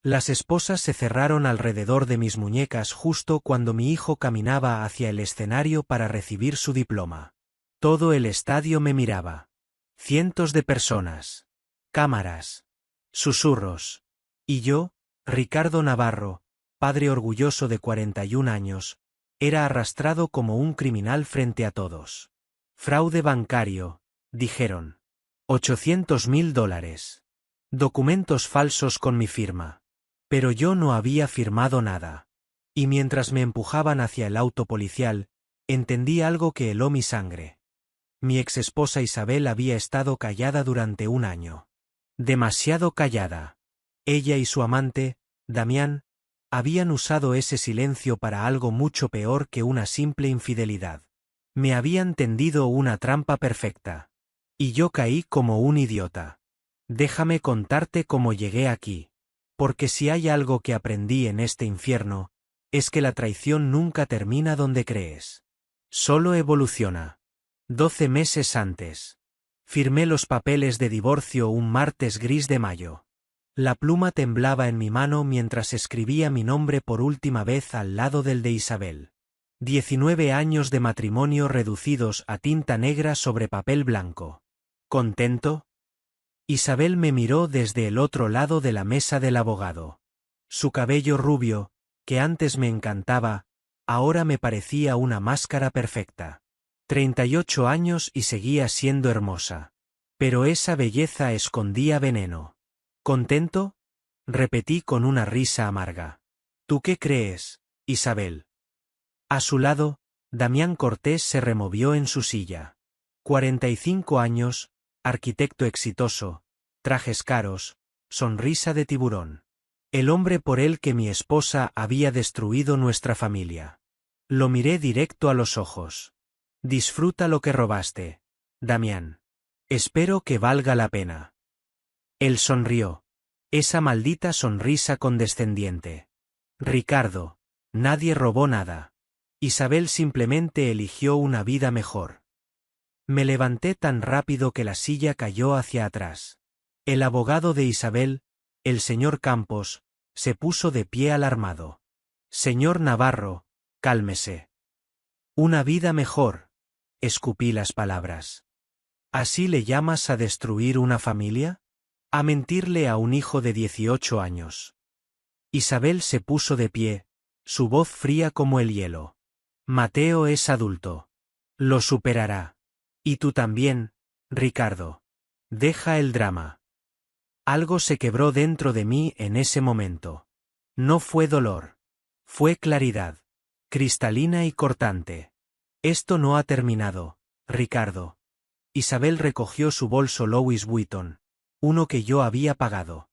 Las esposas se cerraron alrededor de mis muñecas justo cuando mi hijo caminaba hacia el escenario para recibir su diploma. Todo el estadio me miraba. Cientos de personas. Cámaras. Susurros. Y yo, Ricardo Navarro, padre orgulloso de 41 años, era arrastrado como un criminal frente a todos. Fraude bancario, dijeron. $800.000. Documentos falsos con mi firma. Pero yo no había firmado nada. Y mientras me empujaban hacia el auto policial, entendí algo que heló mi sangre. Mi exesposa Isabel había estado callada durante un año. Demasiado callada. Ella y su amante, Damián, habían usado ese silencio para algo mucho peor que una simple infidelidad. Me habían tendido una trampa perfecta. Y yo caí como un idiota. Déjame contarte cómo llegué aquí. Porque si hay algo que aprendí en este infierno, es que la traición nunca termina donde crees. Solo evoluciona. 12 meses antes. Firmé los papeles de divorcio un martes gris de mayo. La pluma temblaba en mi mano mientras escribía mi nombre por última vez al lado del de Isabel. 19 años de matrimonio reducidos a tinta negra sobre papel blanco. ¿Contento? Isabel me miró desde el otro lado de la mesa del abogado. Su cabello rubio, que antes me encantaba, ahora me parecía una máscara perfecta. 38 años y seguía siendo hermosa. Pero esa belleza escondía veneno. ¿Contento? Repetí con una risa amarga. ¿Tú qué crees, Isabel? A su lado, Damián Cortés se removió en su silla. 45 años, arquitecto exitoso, trajes caros, sonrisa de tiburón. El hombre por el que mi esposa había destruido nuestra familia. Lo miré directo a los ojos. Disfruta lo que robaste, Damián. Espero que valga la pena. Él sonrió. Esa maldita sonrisa condescendiente. Ricardo, nadie robó nada. Isabel simplemente eligió una vida mejor. Me levanté tan rápido que la silla cayó hacia atrás. El abogado de Isabel, el señor Campos, se puso de pie alarmado. Señor Navarro, cálmese. Una vida mejor. Escupí las palabras. ¿Así le llamas a destruir una familia? A mentirle a un hijo de 18 años. Isabel se puso de pie, su voz fría como el hielo. Mateo es adulto. Lo superará. Y tú también, Ricardo. Deja el drama. Algo se quebró dentro de mí en ese momento. No fue dolor. Fue claridad. Cristalina y cortante. Esto no ha terminado, Ricardo. Isabel recogió su bolso Louis Vuitton, uno que yo había pagado.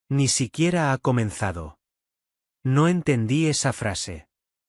Ni siquiera ha comenzado. No entendí esa frase.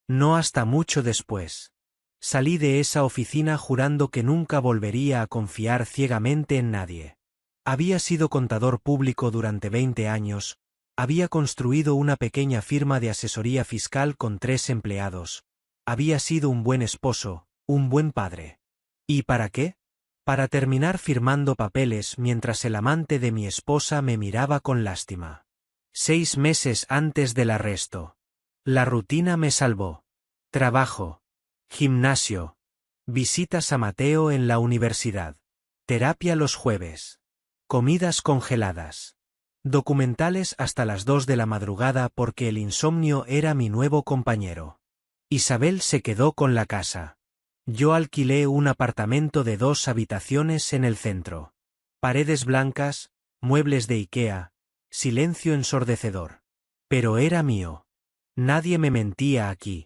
No hasta mucho después. Salí de esa oficina jurando que nunca volvería a confiar ciegamente en nadie. Había sido contador público durante 20 años, había construido una pequeña firma de asesoría fiscal con 3 empleados, había sido un buen esposo, un buen padre. ¿Y para qué? Para terminar firmando papeles mientras el amante de mi esposa me miraba con lástima. 6 meses antes del arresto. La rutina me salvó. Trabajo. Gimnasio. Visitas a Mateo en la universidad. Terapia los jueves. Comidas congeladas. Documentales hasta las 2 de la madrugada porque el insomnio era mi nuevo compañero. Isabel se quedó con la casa. Yo alquilé un apartamento de 2 habitaciones en el centro. Paredes blancas, muebles de IKEA, silencio ensordecedor. Pero era mío. Nadie me mentía aquí.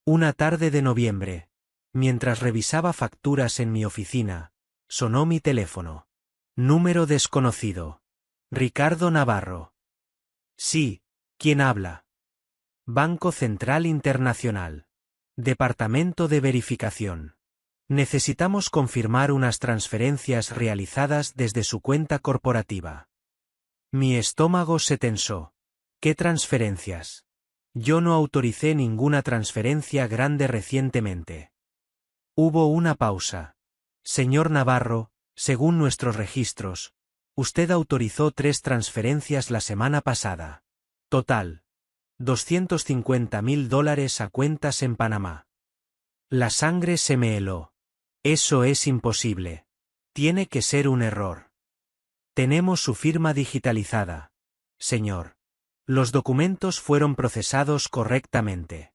Una tarde de noviembre, mientras revisaba facturas en mi oficina, sonó mi teléfono. Número desconocido. Ricardo Navarro. Sí, ¿quién habla? Banco Central Internacional. Departamento de Verificación. Necesitamos confirmar unas transferencias realizadas desde su cuenta corporativa. Mi estómago se tensó. ¿Qué transferencias? Yo no autoricé ninguna transferencia grande recientemente. Hubo una pausa. Señor Navarro, según nuestros registros, usted autorizó 3 transferencias la semana pasada. Total. $250.000 a cuentas en Panamá. La sangre se me heló. Eso es imposible. Tiene que ser un error. Tenemos su firma digitalizada, señor. Los documentos fueron procesados correctamente.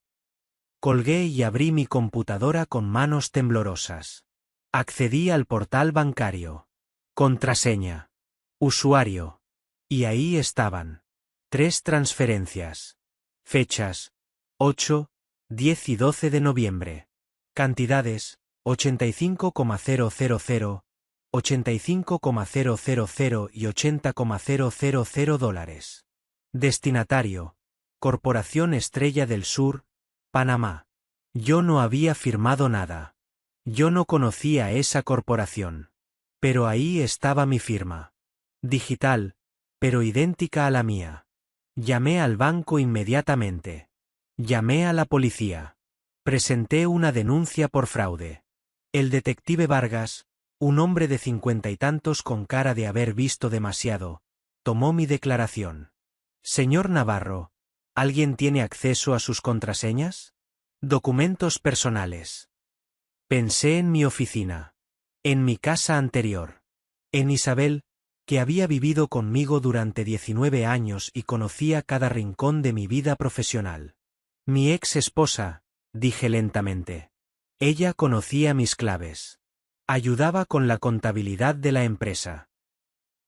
Colgué y abrí mi computadora con manos temblorosas. Accedí al portal bancario. Contraseña. Usuario. Y ahí estaban. 3 transferencias. Fechas. 8, 10 y 12 de noviembre. Cantidades. 85,000, 85,000 y $80,000. Destinatario. Corporación Estrella del Sur, Panamá. Yo no había firmado nada. Yo no conocía esa corporación. Pero ahí estaba mi firma. Digital, pero idéntica a la mía. Llamé al banco inmediatamente. Llamé a la policía. Presenté una denuncia por fraude. El detective Vargas, un hombre de 50 y tantos con cara de haber visto demasiado, tomó mi declaración. Señor Navarro, ¿alguien tiene acceso a sus contraseñas? Documentos personales. Pensé en mi oficina. En mi casa anterior. En Isabel, que había vivido conmigo durante 19 años y conocía cada rincón de mi vida profesional. Mi ex esposa, dije lentamente. Ella conocía mis claves. Ayudaba con la contabilidad de la empresa.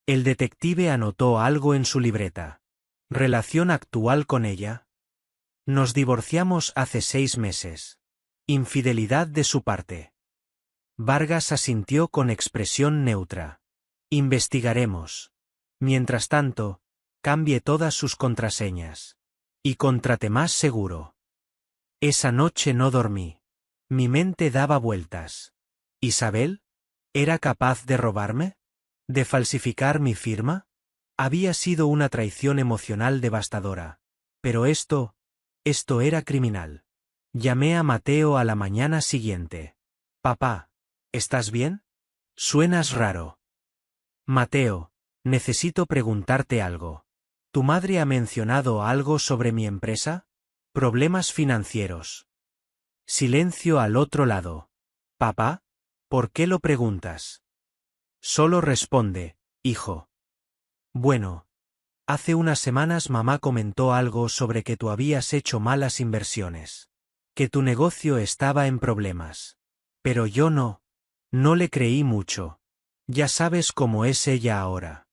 El detective anotó algo en su libreta. ¿Relación actual con ella? Nos divorciamos hace 6 meses. Infidelidad de su parte. Vargas asintió con expresión neutra. Investigaremos. Mientras tanto, cambie todas sus contraseñas. Y contrate más seguro. Esa noche no dormí. Mi mente daba vueltas. ¿Isabel? ¿Era capaz de robarme? ¿De falsificar mi firma? Había sido una traición emocional devastadora. Pero esto era criminal. Llamé a Mateo a la mañana siguiente. Papá, ¿estás bien? Suenas raro. Mateo, necesito preguntarte algo. ¿Tu madre ha mencionado algo sobre mi empresa? Problemas financieros. Silencio al otro lado. Papá, ¿por qué lo preguntas? Solo responde, hijo. Bueno. Hace unas semanas mamá comentó algo sobre que tú habías hecho malas inversiones. Que tu negocio estaba en problemas. Pero yo no le creí mucho. Ya sabes cómo es ella ahora.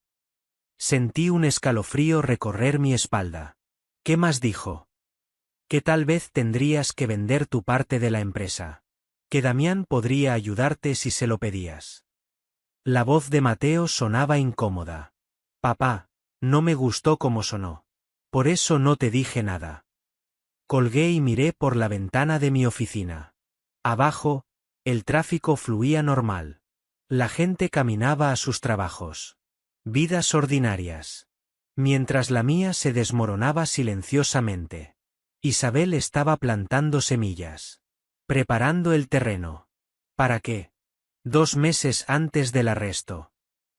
Sentí un escalofrío recorrer mi espalda. ¿Qué más dijo? Que tal vez tendrías que vender tu parte de la empresa. Que Damián podría ayudarte si se lo pedías. La voz de Mateo sonaba incómoda. Papá, no me gustó cómo sonó. Por eso no te dije nada. Colgué y miré por la ventana de mi oficina. Abajo, el tráfico fluía normal. La gente caminaba a sus trabajos. Vidas ordinarias. Mientras la mía se desmoronaba silenciosamente. Isabel estaba plantando semillas. Preparando el terreno. ¿Para qué? 2 meses antes del arresto.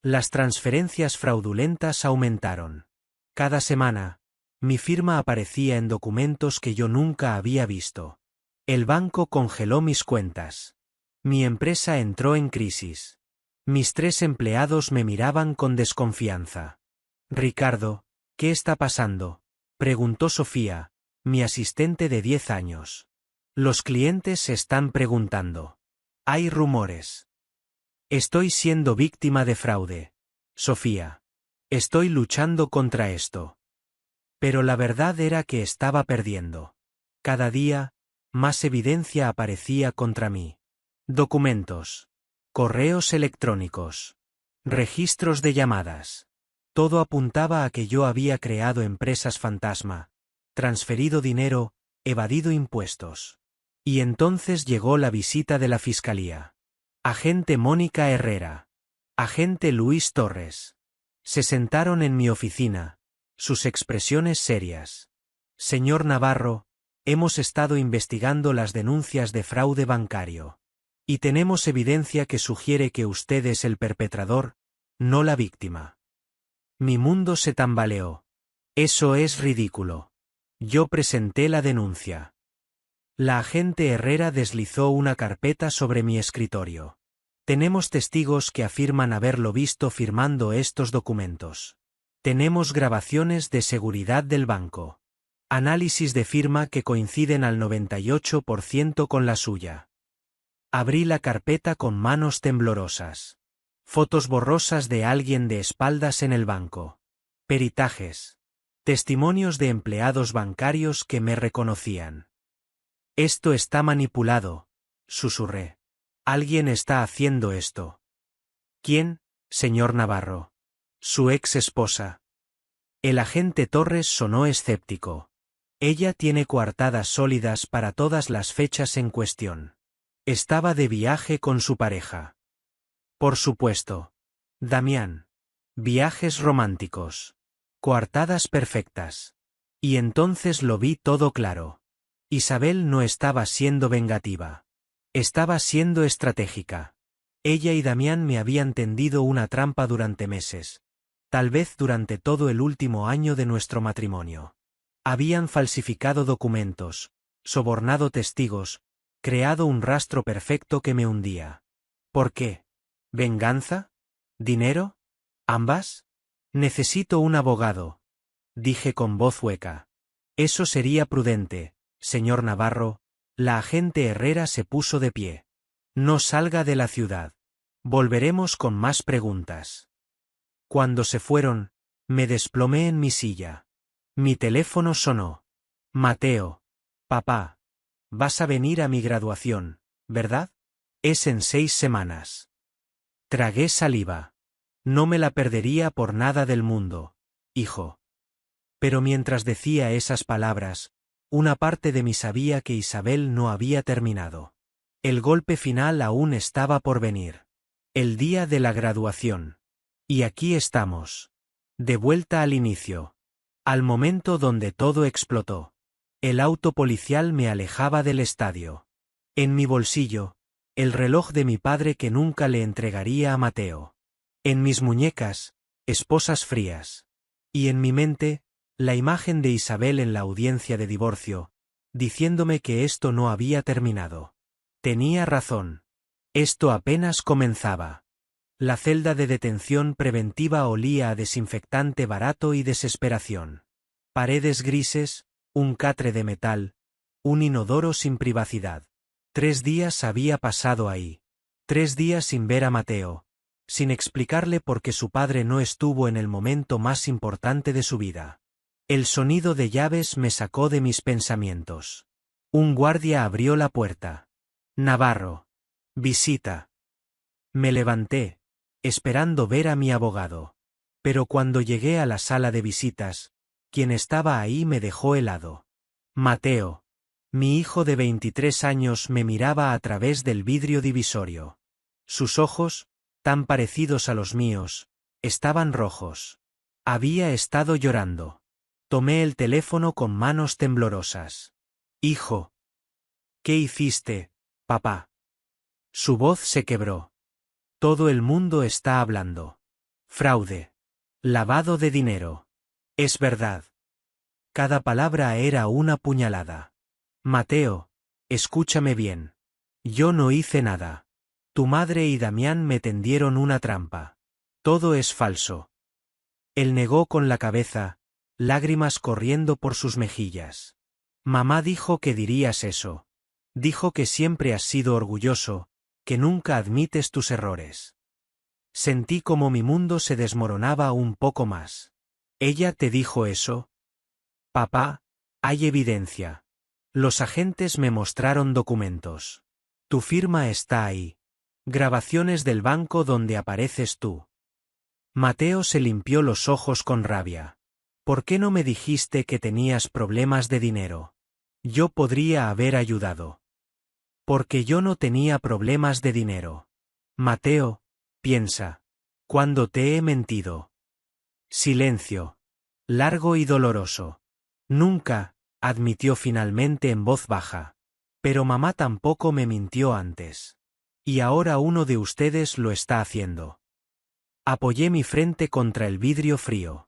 Las transferencias fraudulentas aumentaron. Cada semana, mi firma aparecía en documentos que yo nunca había visto. El banco congeló mis cuentas. Mi empresa entró en crisis. Mis 3 empleados me miraban con desconfianza. Ricardo, ¿qué está pasando?, preguntó Sofía, mi asistente de 10 años. Los clientes se están preguntando. Hay rumores. Estoy siendo víctima de fraude. Sofía. Estoy luchando contra esto. Pero la verdad era que estaba perdiendo. Cada día, más evidencia aparecía contra mí. Documentos. Correos electrónicos. Registros de llamadas. Todo apuntaba a que yo había creado empresas fantasma, transferido dinero, evadido impuestos. Y entonces llegó la visita de la fiscalía. Agente Mónica Herrera. Agente Luis Torres. Se sentaron en mi oficina, sus expresiones serias. Señor Navarro, hemos estado investigando las denuncias de fraude bancario. Y tenemos evidencia que sugiere que usted es el perpetrador, no la víctima. Mi mundo se tambaleó. Eso es ridículo. Yo presenté la denuncia. La agente Herrera deslizó una carpeta sobre mi escritorio. Tenemos testigos que afirman haberlo visto firmando estos documentos. Tenemos grabaciones de seguridad del banco. Análisis de firma que coinciden al 98% con la suya. Abrí la carpeta con manos temblorosas. Fotos borrosas de alguien de espaldas en el banco. Peritajes. Testimonios de empleados bancarios que me reconocían. Esto está manipulado, susurré. Alguien está haciendo esto. ¿Quién, señor Navarro? Su ex esposa. El agente Torres sonó escéptico. Ella tiene coartadas sólidas para todas las fechas en cuestión. Estaba de viaje con su pareja. Por supuesto. Damián. Viajes románticos. Coartadas perfectas. Y entonces lo vi todo claro. Isabel no estaba siendo vengativa. Estaba siendo estratégica. Ella y Damián me habían tendido una trampa durante meses. Tal vez durante todo el último año de nuestro matrimonio. Habían falsificado documentos, sobornado testigos, creado un rastro perfecto que me hundía. ¿Por qué? ¿Venganza? ¿Dinero? ¿Ambas? Necesito un abogado, dije con voz hueca. Eso sería prudente, señor Navarro. La agente Herrera se puso de pie. No salga de la ciudad. Volveremos con más preguntas. Cuando se fueron, me desplomé en mi silla. Mi teléfono sonó. Mateo. Papá. Vas a venir a mi graduación, ¿verdad? Es en 6 semanas. Tragué saliva. No me la perdería por nada del mundo, hijo. Pero mientras decía esas palabras, una parte de mí sabía que Isabel no había terminado. El golpe final aún estaba por venir. El día de la graduación. Y aquí estamos. De vuelta al inicio. Al momento donde todo explotó. El auto policial me alejaba del estadio. En mi bolsillo, el reloj de mi padre que nunca le entregaría a Mateo. En mis muñecas, esposas frías. Y en mi mente, la imagen de Isabel en la audiencia de divorcio, diciéndome que esto no había terminado. Tenía razón. Esto apenas comenzaba. La celda de detención preventiva olía a desinfectante barato y desesperación. Paredes grises, un catre de metal, un inodoro sin privacidad. 3 días había pasado ahí. 3 días sin ver a Mateo, sin explicarle por qué su padre no estuvo en el momento más importante de su vida. El sonido de llaves me sacó de mis pensamientos. Un guardia abrió la puerta. Navarro. Visita. Me levanté, esperando ver a mi abogado. Pero cuando llegué a la sala de visitas, quien estaba ahí me dejó helado. Mateo. Mi hijo de 23 años me miraba a través del vidrio divisorio. Sus ojos, tan parecidos a los míos, estaban rojos. Había estado llorando. Tomé el teléfono con manos temblorosas. Hijo. ¿Qué hiciste, papá? Su voz se quebró. Todo el mundo está hablando. Fraude. Lavado de dinero. Es verdad. Cada palabra era una puñalada. Mateo, escúchame bien. Yo no hice nada. Tu madre y Damián me tendieron una trampa. Todo es falso. Él negó con la cabeza, lágrimas corriendo por sus mejillas. Mamá dijo que dirías eso. Dijo que siempre has sido orgulloso, que nunca admites tus errores. Sentí como mi mundo se desmoronaba un poco más. ¿Ella te dijo eso? Papá, hay evidencia. Los agentes me mostraron documentos. Tu firma está ahí. Grabaciones del banco donde apareces tú. Mateo se limpió los ojos con rabia. ¿Por qué no me dijiste que tenías problemas de dinero? Yo podría haber ayudado. Porque yo no tenía problemas de dinero. Mateo, piensa. ¿Cuándo te he mentido? Silencio. Largo y doloroso. Nunca, admitió finalmente en voz baja. Pero mamá tampoco me mintió antes. Y ahora uno de ustedes lo está haciendo. Apoyé mi frente contra el vidrio frío.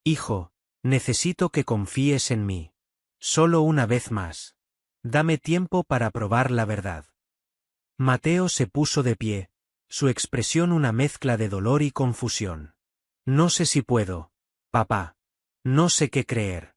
Hijo, Necesito que confíes en mí. Solo una vez más. Dame tiempo para probar la verdad. Mateo se puso de pie, su expresión una mezcla de dolor y confusión. No sé si puedo, papá. No sé qué creer.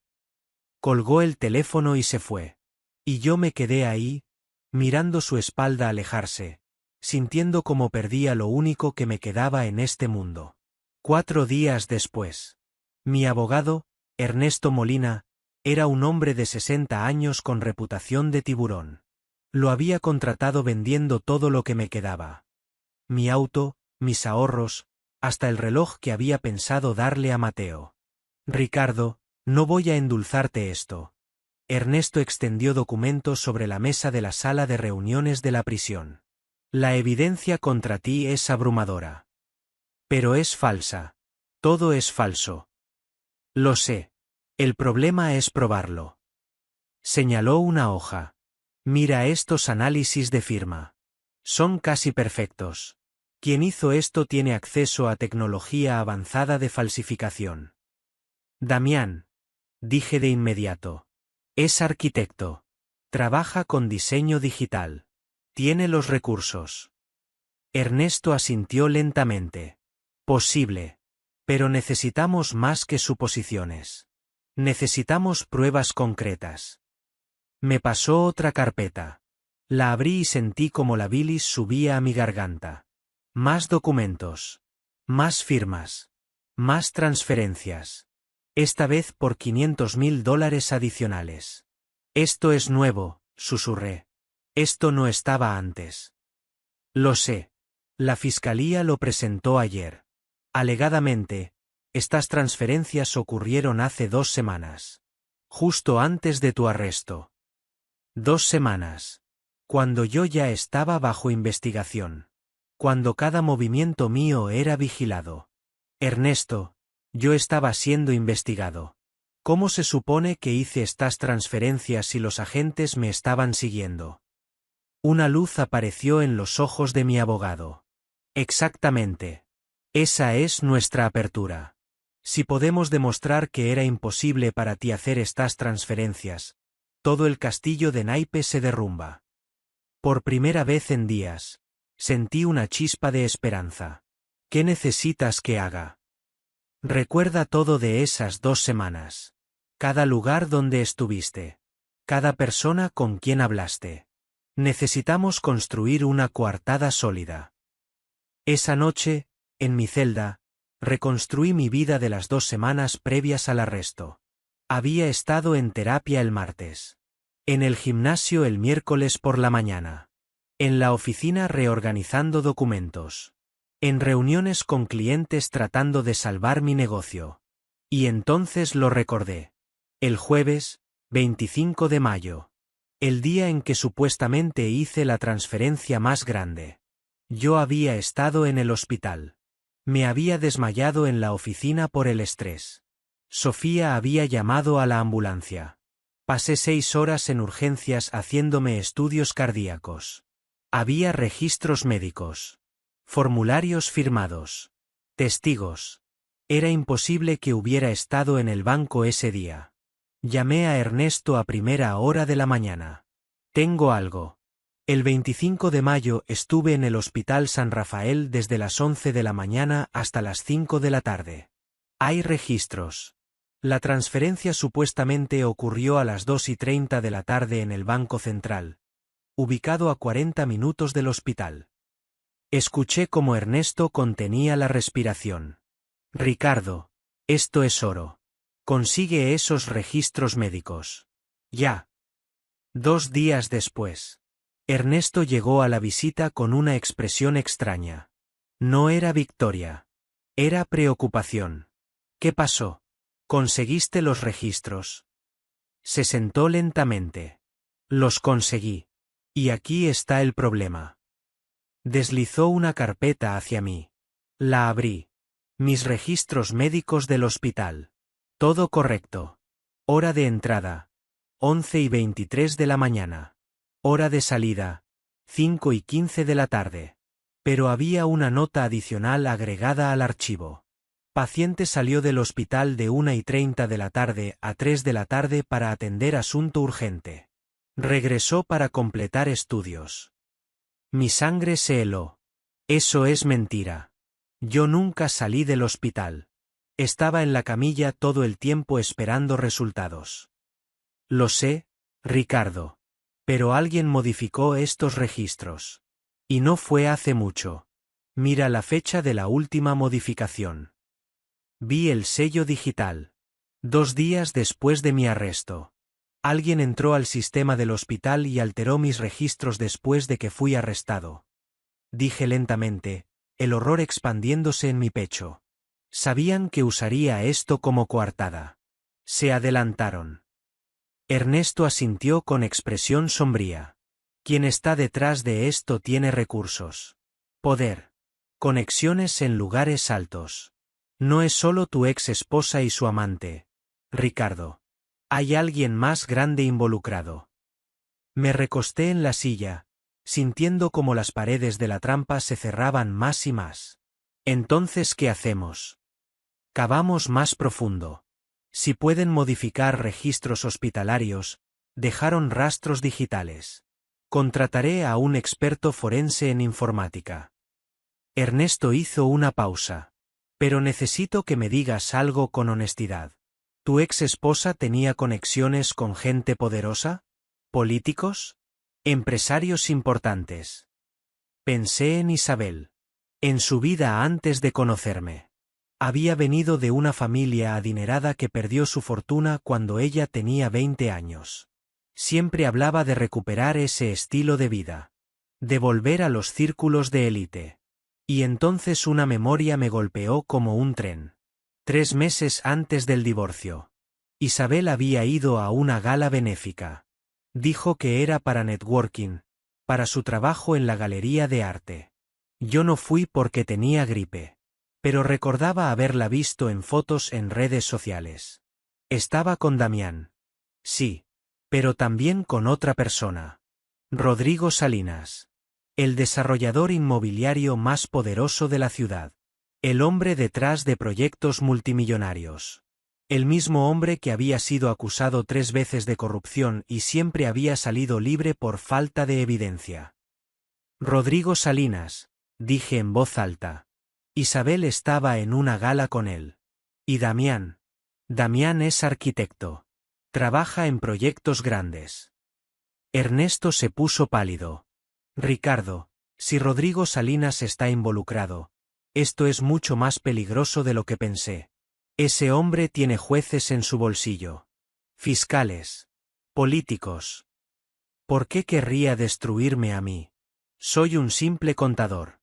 Colgó el teléfono y se fue. Y yo me quedé ahí, mirando su espalda alejarse, sintiendo como perdía lo único que me quedaba en este mundo. 4 días después. Mi abogado, Ernesto Molina, era un hombre de 60 años con reputación de tiburón. Lo había contratado vendiendo todo lo que me quedaba. Mi auto, mis ahorros, hasta el reloj que había pensado darle a Mateo. Ricardo, no voy a endulzarte esto. Ernesto extendió documentos sobre la mesa de la sala de reuniones de la prisión. La evidencia contra ti es abrumadora. Pero es falsa. Todo es falso. Lo sé. El problema es probarlo. Señaló una hoja. Mira estos análisis de firma. Son casi perfectos. Quien hizo esto tiene acceso a tecnología avanzada de falsificación. Damián, dije de inmediato. Es arquitecto. Trabaja con diseño digital. Tiene los recursos. Ernesto asintió lentamente. Posible. Pero necesitamos más que suposiciones. Necesitamos pruebas concretas. Me pasó otra carpeta. La abrí y sentí como la bilis subía a mi garganta. Más documentos. Más firmas. Más transferencias. Esta vez por $500.000 adicionales. Esto es nuevo, susurré. Esto no estaba antes. Lo sé. La fiscalía lo presentó ayer. Alegadamente, estas transferencias ocurrieron hace 2 semanas. Justo antes de tu arresto. 2 semanas. Cuando yo ya estaba bajo investigación. Cuando cada movimiento mío era vigilado. Ernesto, yo estaba siendo investigado. ¿Cómo se supone que hice estas transferencias si los agentes me estaban siguiendo? Una luz apareció en los ojos de mi abogado. Exactamente. Esa es nuestra apertura. Si podemos demostrar que era imposible para ti hacer estas transferencias, todo el castillo de naipes se derrumba. Por primera vez en días, sentí una chispa de esperanza. ¿Qué necesitas que haga? Recuerda todo de esas 2 semanas. Cada lugar donde estuviste. Cada persona con quien hablaste. Necesitamos construir una coartada sólida. Esa noche, en mi celda, reconstruí mi vida de las 2 semanas previas al arresto. Había estado en terapia el martes. En el gimnasio el miércoles por la mañana. En la oficina reorganizando documentos. En reuniones con clientes tratando de salvar mi negocio. Y entonces lo recordé. El jueves, 25 de mayo. El día en que supuestamente hice la transferencia más grande. Yo había estado en el hospital. Me había desmayado en la oficina por el estrés. Sofía había llamado a la ambulancia. Pasé 6 horas en urgencias haciéndome estudios cardíacos. Había registros médicos. Formularios firmados. Testigos. Era imposible que hubiera estado en el banco ese día. Llamé a Ernesto a primera hora de la mañana. Tengo algo. El 25 de mayo estuve en el Hospital San Rafael desde las 11 de la mañana hasta las 5 de la tarde. Hay registros. La transferencia supuestamente ocurrió a las 2:30 de la tarde en el Banco Central, ubicado a 40 minutos del hospital. Escuché cómo Ernesto contenía la respiración. Ricardo, esto es oro. Consigue esos registros médicos. Ya. 2 días después. Ernesto llegó a la visita con una expresión extraña. No era victoria. Era preocupación. ¿Qué pasó? ¿Conseguiste los registros? Se sentó lentamente. Los conseguí. Y aquí está el problema. Deslizó una carpeta hacia mí. La abrí. Mis registros médicos del hospital. Todo correcto. Hora de entrada. 11:23 de la mañana. Hora de salida. 5:15 de la tarde. Pero había una nota adicional agregada al archivo. Paciente salió del hospital de 1:30 de la tarde a 3 de la tarde para atender asunto urgente. Regresó para completar estudios. Mi sangre se heló. Eso es mentira. Yo nunca salí del hospital. Estaba en la camilla todo el tiempo esperando resultados. Lo sé, Ricardo. Pero alguien modificó estos registros. Y no fue hace mucho. Mira la fecha de la última modificación. Vi el sello digital. 2 días después de mi arresto. Alguien entró al sistema del hospital y alteró mis registros después de que fui arrestado. Dije lentamente, el horror expandiéndose en mi pecho. Sabían que usaría esto como coartada. Se adelantaron. Ernesto asintió con expresión sombría. Quien está detrás de esto tiene recursos. Poder. Conexiones en lugares altos. No es solo tu ex esposa y su amante, Ricardo. Hay alguien más grande involucrado. Me recosté en la silla, sintiendo como las paredes de la trampa se cerraban más y más. Entonces, ¿qué hacemos? Cavamos más profundo. Si pueden modificar registros hospitalarios, dejaron rastros digitales. Contrataré a un experto forense en informática. Ernesto hizo una pausa. Pero necesito que me digas algo con honestidad. ¿Tu ex esposa tenía conexiones con gente poderosa? ¿Políticos? ¿Empresarios importantes? Pensé en Isabel. En su vida antes de conocerme. Había venido de una familia adinerada que perdió su fortuna cuando ella tenía 20 años. Siempre hablaba de recuperar ese estilo de vida. De volver a los círculos de élite. Y entonces una memoria me golpeó como un tren. 3 meses antes del divorcio. Isabel había ido a una gala benéfica. Dijo que era para networking, para su trabajo en la galería de arte. Yo no fui porque tenía gripe. Pero recordaba haberla visto en fotos en redes sociales. Estaba con Damián. Sí. Pero también con otra persona. Rodrigo Salinas. El desarrollador inmobiliario más poderoso de la ciudad. El hombre detrás de proyectos multimillonarios. El mismo hombre que había sido acusado 3 veces de corrupción y siempre había salido libre por falta de evidencia. Rodrigo Salinas, dije en voz alta. Isabel estaba en una gala con él. Y Damián. Damián es arquitecto. Trabaja en proyectos grandes. Ernesto se puso pálido. Ricardo, si Rodrigo Salinas está involucrado, esto es mucho más peligroso de lo que pensé. Ese hombre tiene jueces en su bolsillo. Fiscales. Políticos. ¿Por qué querría destruirme a mí? Soy un simple contador.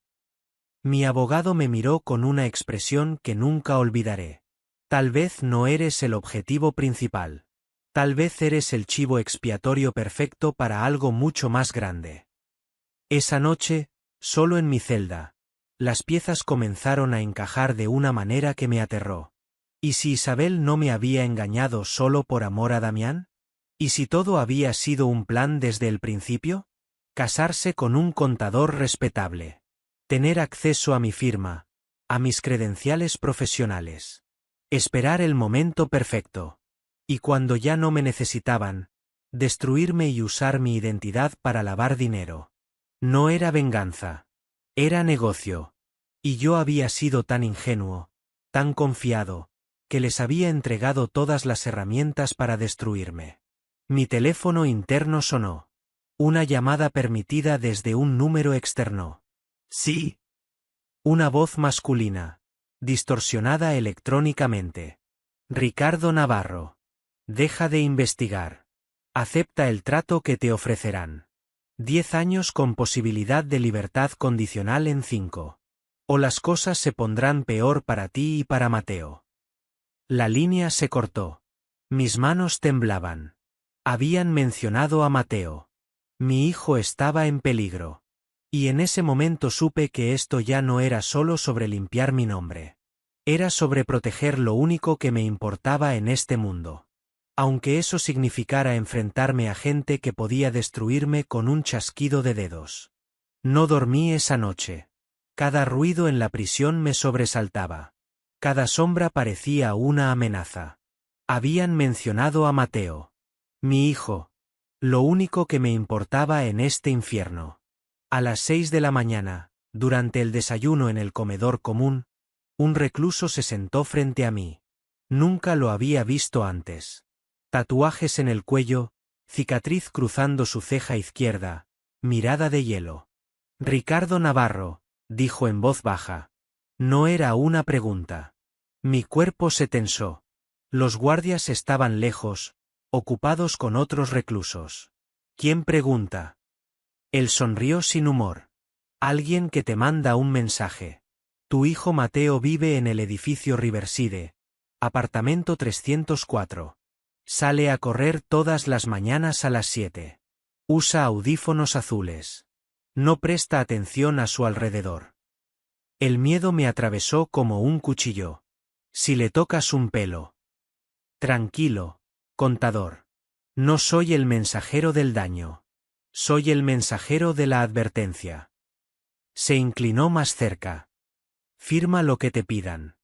Mi abogado me miró con una expresión que nunca olvidaré. Tal vez no eres el objetivo principal. Tal vez eres el chivo expiatorio perfecto para algo mucho más grande. Esa noche, solo en mi celda, las piezas comenzaron a encajar de una manera que me aterró. ¿Y si Isabel no me había engañado solo por amor a Damián? ¿Y si todo había sido un plan desde el principio? Casarse con un contador respetable. Tener acceso a mi firma, a mis credenciales profesionales. Esperar el momento perfecto. Y cuando ya no me necesitaban, destruirme y usar mi identidad para lavar dinero. No era venganza. Era negocio. Y yo había sido tan ingenuo, tan confiado, que les había entregado todas las herramientas para destruirme. Mi teléfono interno sonó. Una llamada permitida desde un número externo. Sí. Una voz masculina, distorsionada electrónicamente. Ricardo Navarro. Deja de investigar. Acepta el trato que te ofrecerán. 10 años con posibilidad de libertad condicional en 5. O las cosas se pondrán peor para ti y para Mateo. La línea se cortó. Mis manos temblaban. Habían mencionado a Mateo. Mi hijo estaba en peligro. Y en ese momento supe que esto ya no era solo sobre limpiar mi nombre. Era sobre proteger lo único que me importaba en este mundo. Aunque eso significara enfrentarme a gente que podía destruirme con un chasquido de dedos. No dormí esa noche. Cada ruido en la prisión me sobresaltaba. Cada sombra parecía una amenaza. Habían mencionado a Mateo. Mi hijo. Lo único que me importaba en este infierno. A las 6 de la mañana, durante el desayuno en el comedor común, un recluso se sentó frente a mí. Nunca lo había visto antes. Tatuajes en el cuello, cicatriz cruzando su ceja izquierda, mirada de hielo. Ricardo Navarro, dijo en voz baja. No era una pregunta. Mi cuerpo se tensó. Los guardias estaban lejos, ocupados con otros reclusos. ¿Quién pregunta? Él sonrió sin humor. Alguien que te manda un mensaje. Tu hijo Mateo vive en el edificio Riverside, apartamento 304. Sale a correr todas las mañanas a las 7. Usa audífonos azules. No presta atención a su alrededor. El miedo me atravesó como un cuchillo. Si le tocas un pelo. Tranquilo, contador. No soy el mensajero del daño. Soy el mensajero de la advertencia. Se inclinó más cerca. Firma lo que te pidan.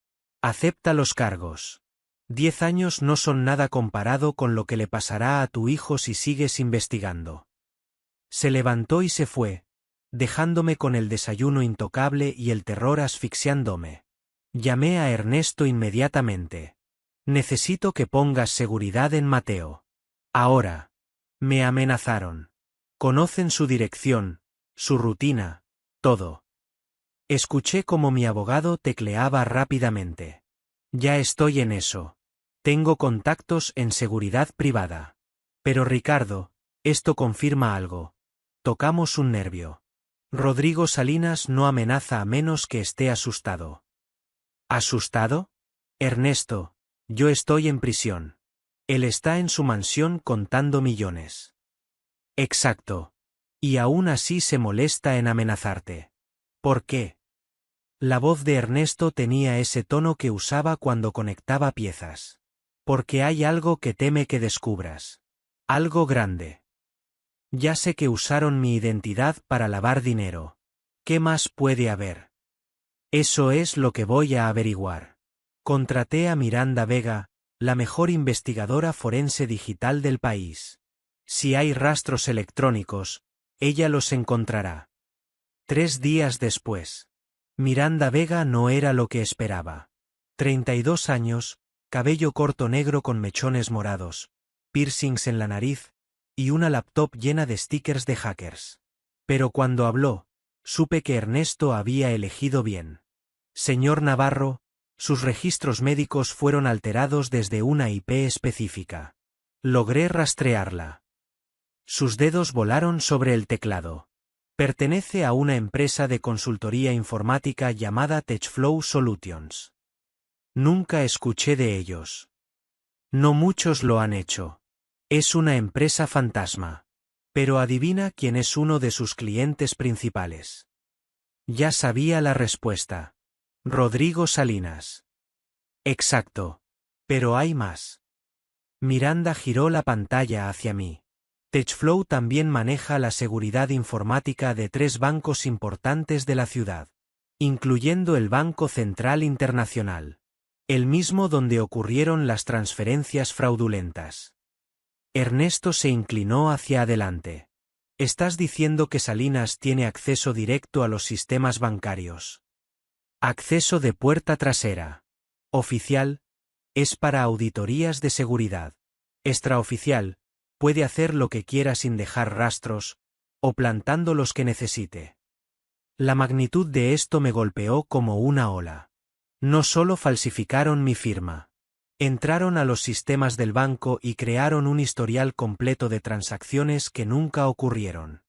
Acepta los cargos. 10 años no son nada comparado con lo que le pasará a tu hijo si sigues investigando. Se levantó y se fue, dejándome con el desayuno intocable y el terror asfixiándome. Llamé a Ernesto inmediatamente. Necesito que pongas seguridad en Mateo. Ahora. Me amenazaron. Conocen su dirección, su rutina, todo. Escuché como mi abogado tecleaba rápidamente. Ya estoy en eso. Tengo contactos en seguridad privada. Pero Ricardo, esto confirma algo. Tocamos un nervio. Rodrigo Salinas no amenaza a menos que esté asustado. ¿Asustado? Ernesto, yo estoy en prisión. Él está en su mansión contando millones. Exacto. Y aún así se molesta en amenazarte. ¿Por qué? La voz de Ernesto tenía ese tono que usaba cuando conectaba piezas. Porque hay algo que teme que descubras. Algo grande. Ya sé que usaron mi identidad para lavar dinero. ¿Qué más puede haber? Eso es lo que voy a averiguar. Contraté a Miranda Vega, la mejor investigadora forense digital del país. Si hay rastros electrónicos, ella los encontrará. 3 días después. Miranda Vega no era lo que esperaba. 32 años, cabello corto negro con mechones morados, piercings en la nariz, y una laptop llena de stickers de hackers. Pero cuando habló, supe que Ernesto había elegido bien. Señor Navarro, sus registros médicos fueron alterados desde una IP específica. Logré rastrearla. Sus dedos volaron sobre el teclado. Pertenece a una empresa de consultoría informática llamada TechFlow Solutions. Nunca escuché de ellos. No muchos lo han hecho. Es una empresa fantasma. Pero adivina quién es uno de sus clientes principales. Ya sabía la respuesta. Rodrigo Salinas. Exacto. Pero hay más. Miranda giró la pantalla hacia mí. TechFlow también maneja la seguridad informática de 3 bancos importantes de la ciudad, incluyendo el Banco Central Internacional, el mismo donde ocurrieron las transferencias fraudulentas. Ernesto se inclinó hacia adelante. ¿Estás diciendo que Salinas tiene acceso directo a los sistemas bancarios? Acceso de puerta trasera. Oficial, es para auditorías de seguridad. Extraoficial, puede hacer lo que quiera sin dejar rastros, o plantando los que necesite. La magnitud de esto me golpeó como una ola. No solo falsificaron mi firma. Entraron a los sistemas del banco y crearon un historial completo de transacciones que nunca ocurrieron.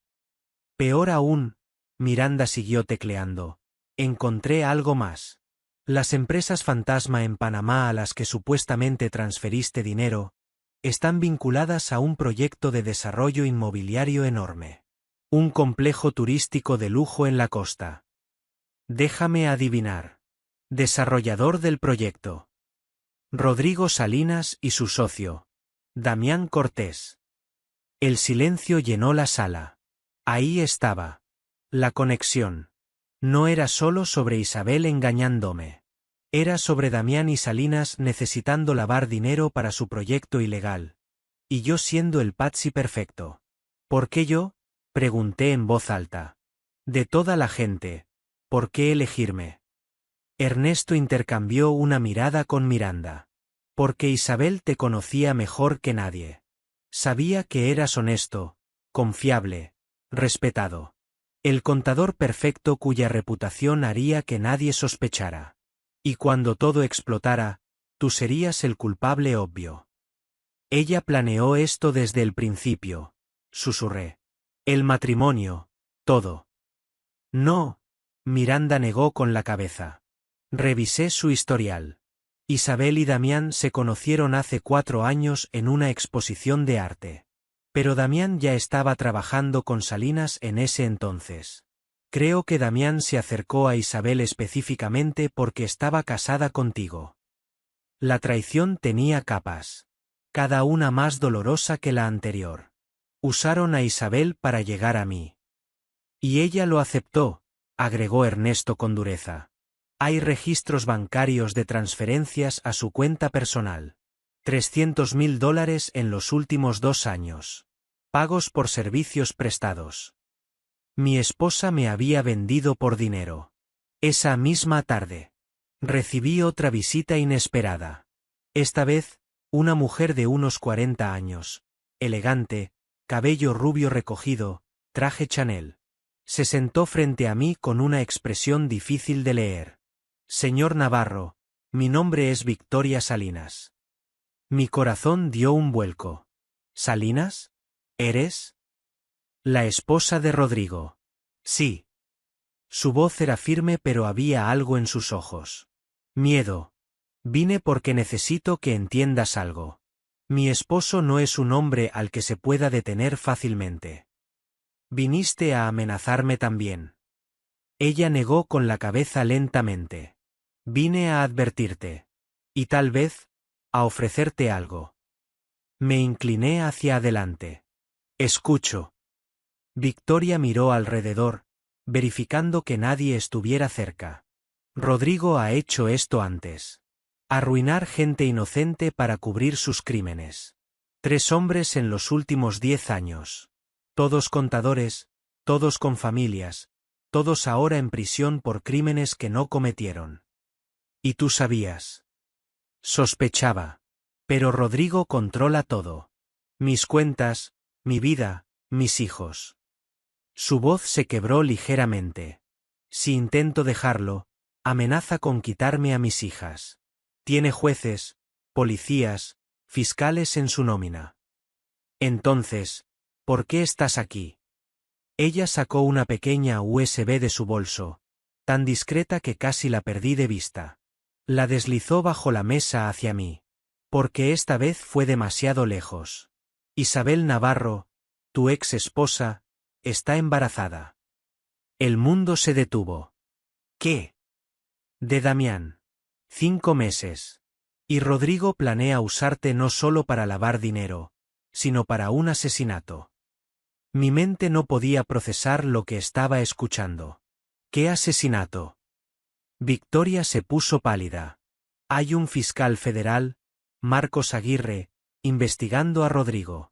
Peor aún, Miranda siguió tecleando. Encontré algo más. Las empresas fantasma en Panamá a las que supuestamente transferiste dinero, están vinculadas a un proyecto de desarrollo inmobiliario enorme. Un complejo turístico de lujo en la costa. Déjame adivinar. Desarrollador del proyecto. Rodrigo Salinas y su socio. Damián Cortés. El silencio llenó la sala. Ahí estaba. La conexión. No era solo sobre Isabel engañándome. Era sobre Damián y Salinas necesitando lavar dinero para su proyecto ilegal. Y yo siendo el patsy perfecto. ¿Por qué yo? Pregunté en voz alta. De toda la gente. ¿Por qué elegirme? Ernesto intercambió una mirada con Miranda. Porque Isabel te conocía mejor que nadie. Sabía que eras honesto, confiable, respetado. El contador perfecto cuya reputación haría que nadie sospechara. Y cuando todo explotara, tú serías el culpable obvio. Ella planeó esto desde el principio, susurré. El matrimonio, todo. No, Miranda negó con la cabeza. Revisé su historial. Isabel y Damián se conocieron hace 4 años en una exposición de arte. Pero Damián ya estaba trabajando con Salinas en ese entonces. Creo que Damián se acercó a Isabel específicamente porque estaba casada contigo. La traición tenía capas. Cada una más dolorosa que la anterior. Usaron a Isabel para llegar a mí. Y ella lo aceptó, agregó Ernesto con dureza. Hay registros bancarios de transferencias a su cuenta personal. $300.000 en los últimos 2 años. Pagos por servicios prestados. Mi esposa me había vendido por dinero. Esa misma tarde. Recibí otra visita inesperada. Esta vez, una mujer de unos 40 años. Elegante, cabello rubio recogido, traje Chanel. Se sentó frente a mí con una expresión difícil de leer. Señor Navarro, mi nombre es Victoria Salinas. Mi corazón dio un vuelco. ¿Salinas? ¿Eres? La esposa de Rodrigo. Sí. Su voz era firme pero había algo en sus ojos. Miedo. Vine porque necesito que entiendas algo. Mi esposo no es un hombre al que se pueda detener fácilmente. Viniste a amenazarme también. Ella negó con la cabeza lentamente. Vine a advertirte. Y tal vez, a ofrecerte algo. Me incliné hacia adelante. Escucho. Victoria miró alrededor, verificando que nadie estuviera cerca. Rodrigo ha hecho esto antes. Arruinar gente inocente para cubrir sus crímenes. 3 hombres en los últimos 10 años. Todos contadores, todos con familias, todos ahora en prisión por crímenes que no cometieron. ¿Y tú sabías? Sospechaba. Pero Rodrigo controla todo. Mis cuentas, mi vida, mis hijos. Su voz se quebró ligeramente. Si intento dejarlo, amenaza con quitarme a mis hijas. Tiene jueces, policías, fiscales en su nómina. Entonces, ¿por qué estás aquí? Ella sacó una pequeña USB de su bolso, tan discreta que casi la perdí de vista. La deslizó bajo la mesa hacia mí. Porque esta vez fue demasiado lejos. Isabel Navarro, tu ex esposa, está embarazada. El mundo se detuvo. ¿Qué? De Damián. 5 meses. Y Rodrigo planea usarte no solo para lavar dinero, sino para un asesinato. Mi mente no podía procesar lo que estaba escuchando. ¿Qué asesinato? Victoria se puso pálida. Hay un fiscal federal, Marcos Aguirre, investigando a Rodrigo.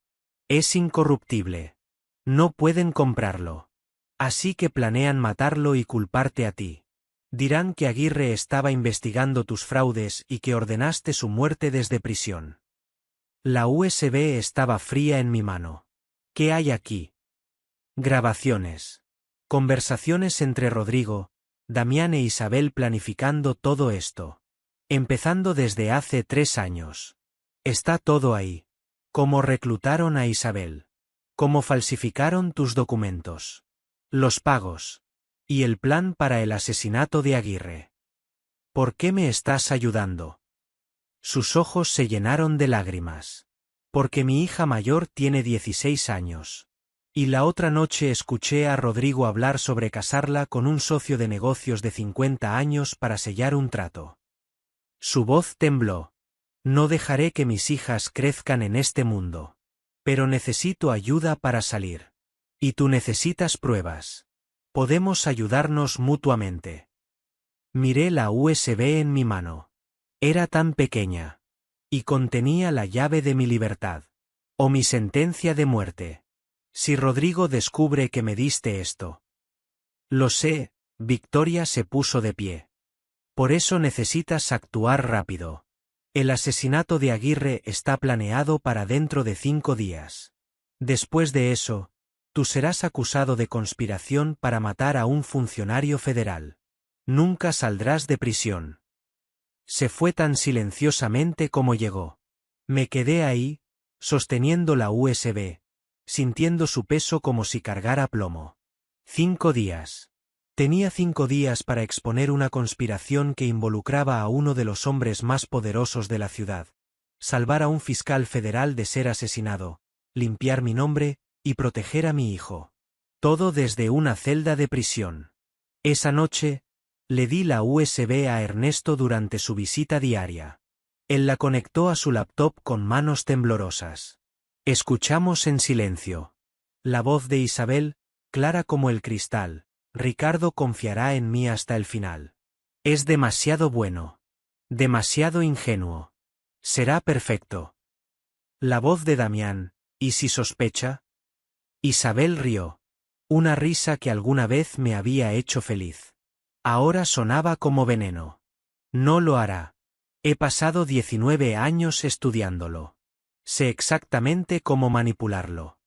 Es incorruptible. No pueden comprarlo. Así que planean matarlo y culparte a ti. Dirán que Aguirre estaba investigando tus fraudes y que ordenaste su muerte desde prisión. La USB estaba fría en mi mano. ¿Qué hay aquí? Grabaciones. Conversaciones entre Rodrigo, Damián e Isabel planificando todo esto. Empezando desde hace 3 años. Está todo ahí. Cómo reclutaron a Isabel. Cómo falsificaron tus documentos. Los pagos. Y el plan para el asesinato de Aguirre. ¿Por qué me estás ayudando? Sus ojos se llenaron de lágrimas. Porque mi hija mayor tiene 16 años. Y la otra noche escuché a Rodrigo hablar sobre casarla con un socio de negocios de 50 años para sellar un trato. Su voz tembló. No dejaré que mis hijas crezcan en este mundo. Pero necesito ayuda para salir. Y tú necesitas pruebas. Podemos ayudarnos mutuamente. Miré la USB en mi mano. Era tan pequeña. Y contenía la llave de mi libertad. O mi sentencia de muerte. Si Rodrigo descubre que me diste esto. Lo sé, Victoria se puso de pie. Por eso necesitas actuar rápido. El asesinato de Aguirre está planeado para dentro de 5 días. Después de eso, tú serás acusado de conspiración para matar a un funcionario federal. Nunca saldrás de prisión. Se fue tan silenciosamente como llegó. Me quedé ahí, sosteniendo la USB, sintiendo su peso como si cargara plomo. 5 días. Tenía 5 días para exponer una conspiración que involucraba a uno de los hombres más poderosos de la ciudad, salvar a un fiscal federal de ser asesinado, limpiar mi nombre y proteger a mi hijo. Todo desde una celda de prisión. Esa noche, le di la USB a Ernesto durante su visita diaria. Él la conectó a su laptop con manos temblorosas. Escuchamos en silencio. La voz de Isabel, clara como el cristal. Ricardo confiará en mí hasta el final. Es demasiado bueno. Demasiado ingenuo. Será perfecto. La voz de Damián, ¿y si sospecha? Isabel rió. Una risa que alguna vez me había hecho feliz. Ahora sonaba como veneno. No lo hará. He pasado 19 años estudiándolo. Sé exactamente cómo manipularlo.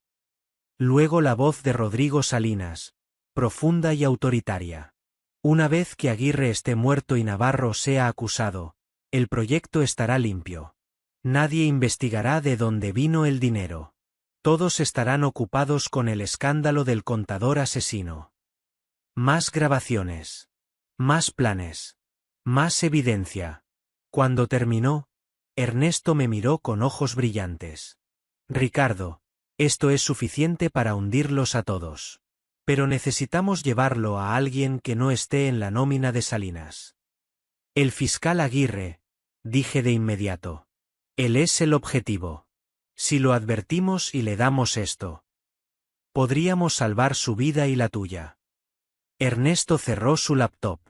Luego la voz de Rodrigo Salinas, profunda y autoritaria. Una vez que Aguirre esté muerto y Navarro sea acusado, el proyecto estará limpio. Nadie investigará de dónde vino el dinero. Todos estarán ocupados con el escándalo del contador asesino. Más grabaciones. Más planes. Más evidencia. Cuando terminó, Ernesto me miró con ojos brillantes. Ricardo, esto es suficiente para hundirlos a todos. Pero necesitamos llevarlo a alguien que no esté en la nómina de Salinas. El fiscal Aguirre, dije de inmediato. Él es el objetivo. Si lo advertimos y le damos esto, podríamos salvar su vida y la tuya. Ernesto cerró su laptop.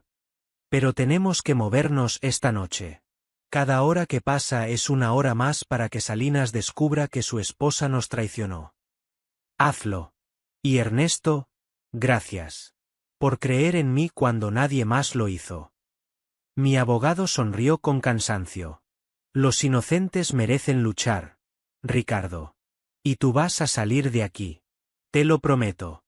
Pero tenemos que movernos esta noche. Cada hora que pasa es una hora más para que Salinas descubra que su esposa nos traicionó. Hazlo. Y Ernesto, gracias. Por creer en mí cuando nadie más lo hizo. Mi abogado sonrió con cansancio. Los inocentes merecen luchar, Ricardo. Y tú vas a salir de aquí. Te lo prometo.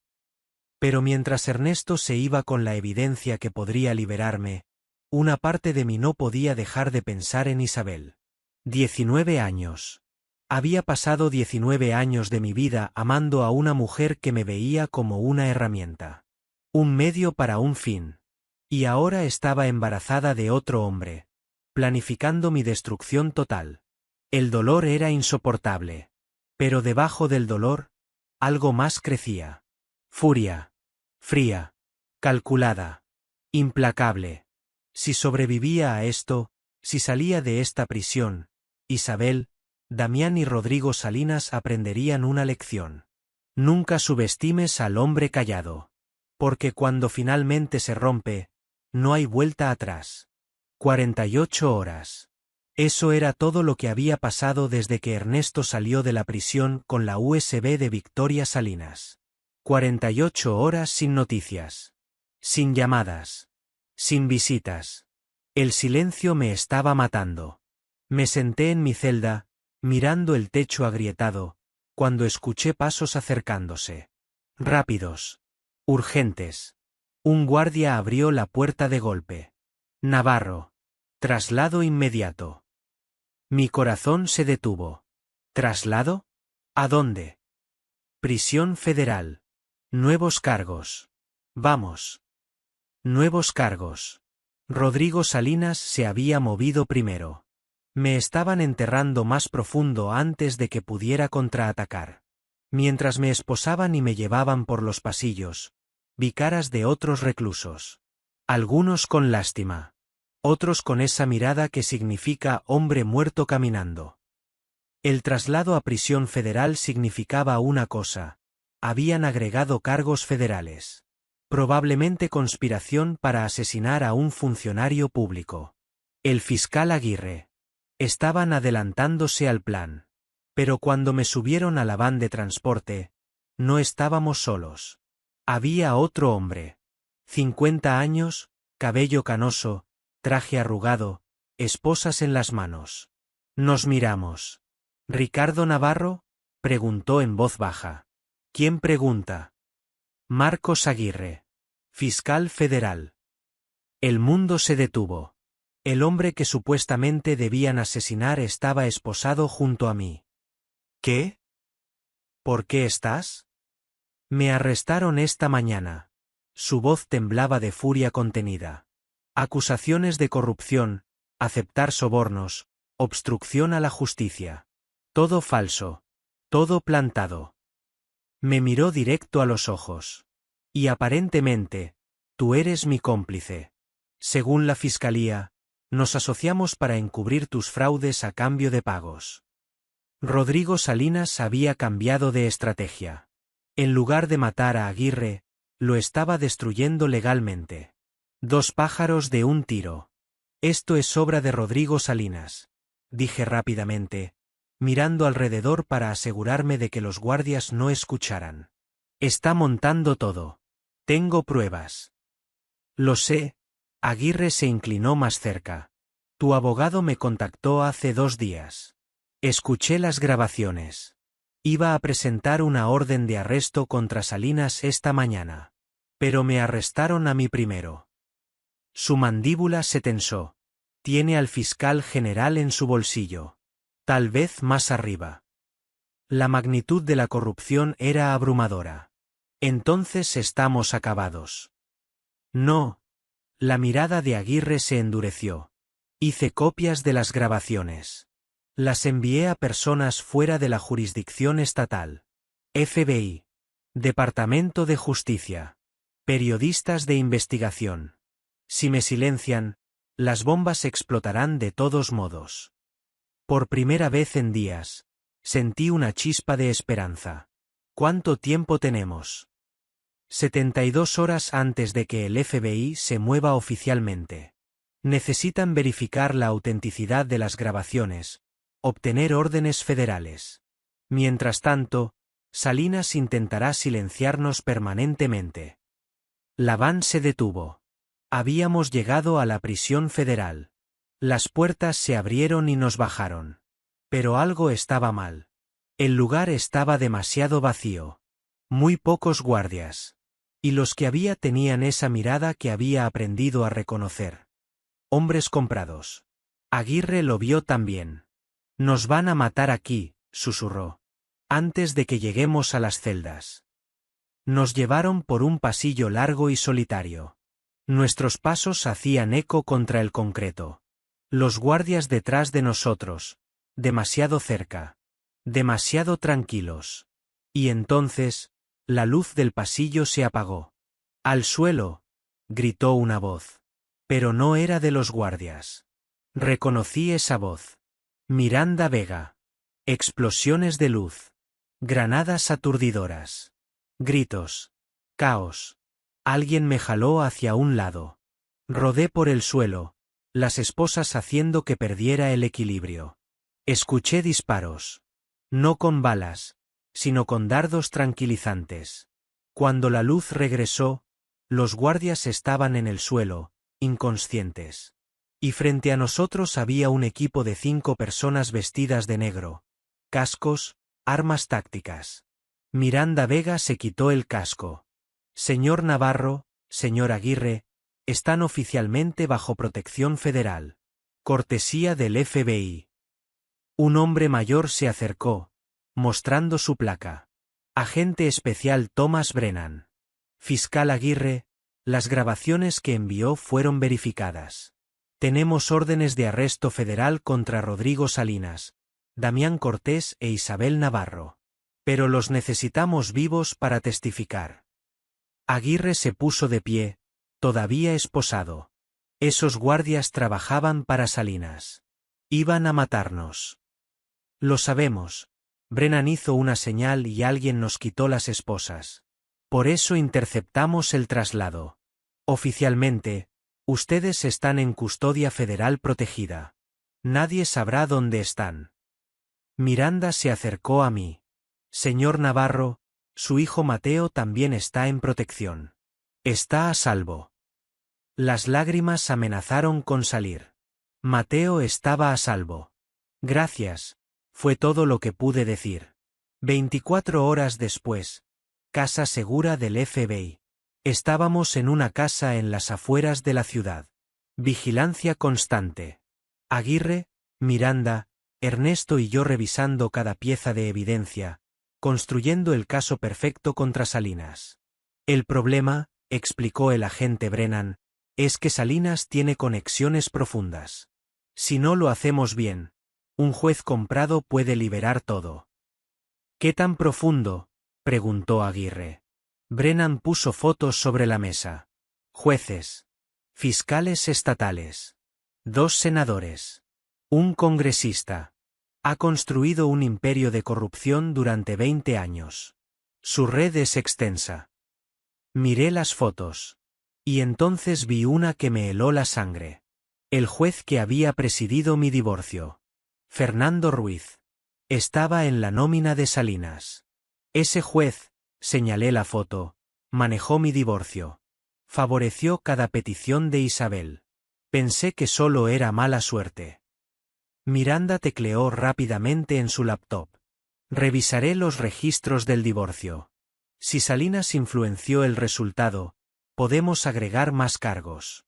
Pero mientras Ernesto se iba con la evidencia que podría liberarme, una parte de mí no podía dejar de pensar en Isabel. 19 años. Había pasado 19 años de mi vida amando a una mujer que me veía como una herramienta. Un medio para un fin. Y ahora estaba embarazada de otro hombre, planificando mi destrucción total. El dolor era insoportable. Pero debajo del dolor, algo más crecía. Furia. Fría. Calculada. Implacable. Si sobrevivía a esto, si salía de esta prisión, Isabel, Damián y Rodrigo Salinas aprenderían una lección. Nunca subestimes al hombre callado. Porque cuando finalmente se rompe, no hay vuelta atrás. 48 horas. Eso era todo lo que había pasado desde que Ernesto salió de la prisión con la USB de Victoria Salinas. 48 horas sin noticias. Sin llamadas. Sin visitas. El silencio me estaba matando. Me senté en mi celda, mirando el techo agrietado, cuando escuché pasos acercándose. Rápidos. Urgentes. Un guardia abrió la puerta de golpe. Navarro. Traslado inmediato. Mi corazón se detuvo. ¿Traslado? ¿A dónde? Prisión federal. Nuevos cargos. Vamos. Nuevos cargos. Rodrigo Salinas se había movido primero. Me estaban enterrando más profundo antes de que pudiera contraatacar. Mientras me esposaban y me llevaban por los pasillos, vi caras de otros reclusos. Algunos con lástima. Otros con esa mirada que significa hombre muerto caminando. El traslado a prisión federal significaba una cosa. Habían agregado cargos federales. Probablemente conspiración para asesinar a un funcionario público. El fiscal Aguirre. Estaban adelantándose al plan. Pero cuando me subieron a la van de transporte, no estábamos solos. Había otro hombre. 50 años, cabello canoso, traje arrugado, esposas en las manos. Nos miramos. ¿Ricardo Navarro? Preguntó en voz baja. ¿Quién pregunta? Marcos Aguirre. Fiscal federal. El mundo se detuvo. El hombre que supuestamente debían asesinar estaba esposado junto a mí. ¿Qué? ¿Por qué estás? Me arrestaron esta mañana. Su voz temblaba de furia contenida. Acusaciones de corrupción, aceptar sobornos, obstrucción a la justicia. Todo falso. Todo plantado. Me miró directo a los ojos. Y aparentemente, tú eres mi cómplice. Según la fiscalía, nos asociamos para encubrir tus fraudes a cambio de pagos. Rodrigo Salinas había cambiado de estrategia. En lugar de matar a Aguirre, lo estaba destruyendo legalmente. 2 pájaros de un tiro. Esto es obra de Rodrigo Salinas, dije rápidamente, mirando alrededor para asegurarme de que los guardias no escucharan. Está montando todo. Tengo pruebas. Lo sé. Aguirre se inclinó más cerca. Tu abogado me contactó hace 2 días. Escuché las grabaciones. Iba a presentar una orden de arresto contra Salinas esta mañana. Pero me arrestaron a mí primero. Su mandíbula se tensó. Tiene al fiscal general en su bolsillo. Tal vez más arriba. La magnitud de la corrupción era abrumadora. Entonces estamos acabados. No. La mirada de Aguirre se endureció. Hice copias de las grabaciones. Las envié a personas fuera de la jurisdicción estatal. FBI. Departamento de Justicia. Periodistas de investigación. Si me silencian, las bombas explotarán de todos modos. Por primera vez en días, sentí una chispa de esperanza. ¿Cuánto tiempo tenemos? 72 horas antes de que el FBI se mueva oficialmente. Necesitan verificar la autenticidad de las grabaciones, obtener órdenes federales. Mientras tanto, Salinas intentará silenciarnos permanentemente. La van se detuvo. Habíamos llegado a la prisión federal. Las puertas se abrieron y nos bajaron. Pero algo estaba mal. El lugar estaba demasiado vacío. Muy pocos guardias. Y los que había tenían esa mirada que había aprendido a reconocer. Hombres comprados. Aguirre lo vio también. Nos van a matar aquí, susurró. Antes de que lleguemos a las celdas. Nos llevaron por un pasillo largo y solitario. Nuestros pasos hacían eco contra el concreto. Los guardias detrás de nosotros, demasiado cerca, demasiado tranquilos. Y entonces, la luz del pasillo se apagó. ¡Al suelo!, gritó una voz. Pero no era de los guardias. Reconocí esa voz. Miranda Vega. Explosiones de luz. Granadas aturdidoras. Gritos. Caos. Alguien me jaló hacia un lado. Rodé por el suelo, las esposas haciendo que perdiera el equilibrio. Escuché disparos. No con balas, sino con dardos tranquilizantes. Cuando la luz regresó, los guardias estaban en el suelo, inconscientes. Y frente a nosotros había un equipo de 5 personas vestidas de negro. Cascos, armas tácticas. Miranda Vega se quitó el casco. Señor Navarro, señor Aguirre, están oficialmente bajo protección federal. Cortesía del FBI. Un hombre mayor se acercó, mostrando su placa. Agente especial Thomas Brennan. Fiscal Aguirre, las grabaciones que envió fueron verificadas. Tenemos órdenes de arresto federal contra Rodrigo Salinas, Damián Cortés e Isabel Navarro. Pero los necesitamos vivos para testificar. Aguirre se puso de pie, todavía esposado. Esos guardias trabajaban para Salinas. Iban a matarnos. Lo sabemos. Brennan hizo una señal y alguien nos quitó las esposas. Por eso interceptamos el traslado. Oficialmente, ustedes están en custodia federal protegida. Nadie sabrá dónde están. Miranda se acercó a mí. Señor Navarro, su hijo Mateo también está en protección. Está a salvo. Las lágrimas amenazaron con salir. Mateo estaba a salvo. Gracias, fue todo lo que pude decir. 24 horas después. Casa segura del FBI. Estábamos en una casa en las afueras de la ciudad. Vigilancia constante. Aguirre, Miranda, Ernesto y yo revisando cada pieza de evidencia, construyendo el caso perfecto contra Salinas. El problema, explicó el agente Brennan, es que Salinas tiene conexiones profundas. Si no lo hacemos bien, un juez comprado puede liberar todo. ¿Qué tan profundo?, preguntó Aguirre. Brennan puso fotos sobre la mesa. Jueces. Fiscales estatales. 2 senadores. Un congresista. Ha construido un imperio de corrupción durante 20 años. Su red es extensa. Miré las fotos. Y entonces vi una que me heló la sangre. El juez que había presidido mi divorcio. Fernando Ruiz. Estaba en la nómina de Salinas. Ese juez, señalé la foto, manejó mi divorcio. Favoreció cada petición de Isabel. Pensé que solo era mala suerte. Miranda tecleó rápidamente en su laptop. Revisaré los registros del divorcio. Si Salinas influenció el resultado, podemos agregar más cargos.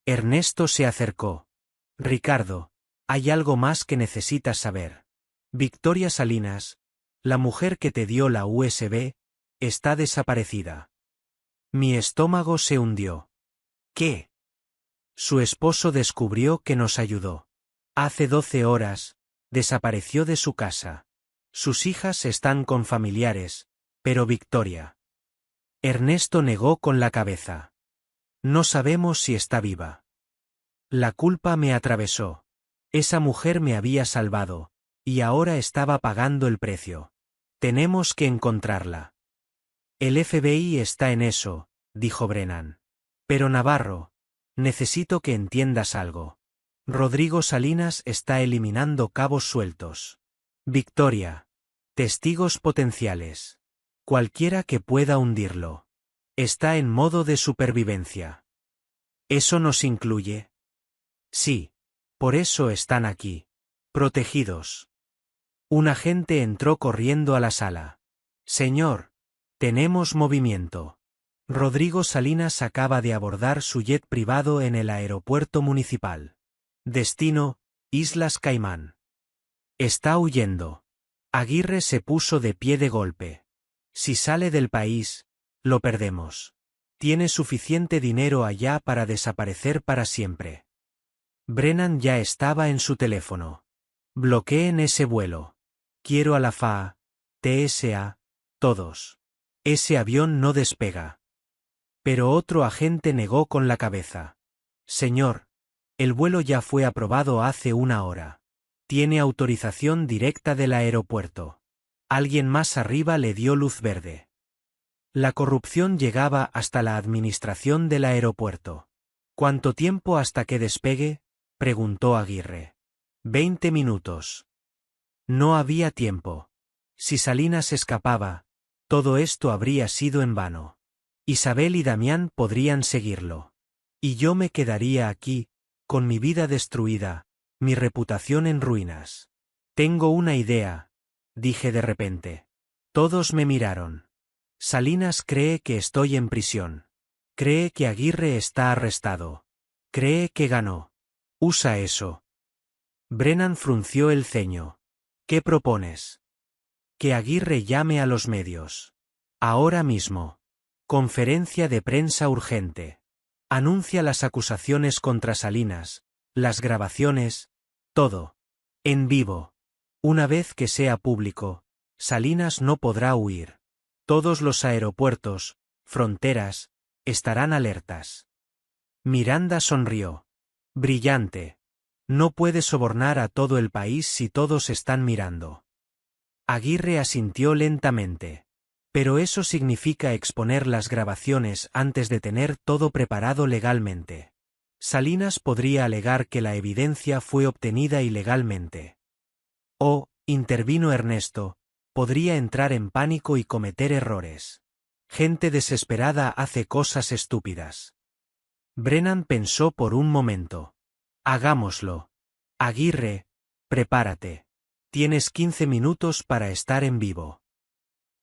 Ernesto se acercó. Ricardo, hay algo más que necesitas saber. Victoria Salinas, la mujer que te dio la USB, está desaparecida. Mi estómago se hundió. ¿Qué? Su esposo descubrió que nos ayudó. Hace 12 horas, desapareció de su casa. Sus hijas están con familiares, pero Victoria. Ernesto negó con la cabeza. No sabemos si está viva. La culpa me atravesó. Esa mujer me había salvado, y ahora estaba pagando el precio. Tenemos que encontrarla. El FBI está en eso, dijo Brennan. Pero Navarro, necesito que entiendas algo. Rodrigo Salinas está eliminando cabos sueltos. Victoria. Testigos potenciales. Cualquiera que pueda hundirlo. Está en modo de supervivencia. ¿Eso nos incluye? Sí. Por eso están aquí. Protegidos. Un agente entró corriendo a la sala. Señor, tenemos movimiento. Rodrigo Salinas acaba de abordar su jet privado en el aeropuerto municipal. Destino, Islas Caimán. Está huyendo. Aguirre se puso de pie de golpe. Si sale del país, lo perdemos. Tiene suficiente dinero allá para desaparecer para siempre. Brennan ya estaba en su teléfono. Bloqueen ese vuelo. Quiero a la FAA, TSA, todos. Ese avión no despega. Pero otro agente negó con la cabeza. Señor, el vuelo ya fue aprobado hace 1 hora. Tiene autorización directa del aeropuerto. Alguien más arriba le dio luz verde. La corrupción llegaba hasta la administración del aeropuerto. ¿Cuánto tiempo hasta que despegue?, preguntó Aguirre. 20 minutos. No había tiempo. Si Salinas escapaba, todo esto habría sido en vano. Isabel y Damián podrían seguirlo. Y yo me quedaría aquí, con mi vida destruida, mi reputación en ruinas. Tengo una idea, dije de repente. Todos me miraron. Salinas cree que estoy en prisión. Cree que Aguirre está arrestado. Cree que ganó. Usa eso. Brennan frunció el ceño. ¿Qué propones? Que Aguirre llame a los medios. Ahora mismo. Conferencia de prensa urgente. Anuncia las acusaciones contra Salinas, las grabaciones, todo. En vivo. Una vez que sea público, Salinas no podrá huir. Todos los aeropuertos, fronteras, estarán alertas. Miranda sonrió. Brillante. No puede sobornar a todo el país si todos están mirando. Aguirre asintió lentamente. Pero eso significa exponer las grabaciones antes de tener todo preparado legalmente. Salinas podría alegar que la evidencia fue obtenida ilegalmente. O, intervino Ernesto, podría entrar en pánico y cometer errores. Gente desesperada hace cosas estúpidas. Brennan pensó por un momento. Hagámoslo. Aguirre, prepárate. Tienes 15 minutos para estar en vivo.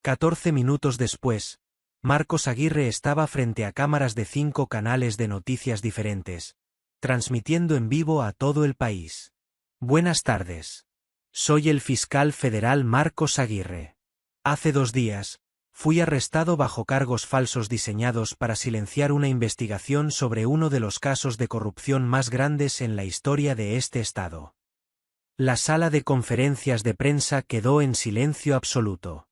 14 minutos después, Marcos Aguirre estaba frente a cámaras de 5 canales de noticias diferentes, transmitiendo en vivo a todo el país. Buenas tardes. Soy el fiscal federal Marcos Aguirre. Hace 2 días, fui arrestado bajo cargos falsos diseñados para silenciar una investigación sobre uno de los casos de corrupción más grandes en la historia de este estado. La sala de conferencias de prensa quedó en silencio absoluto.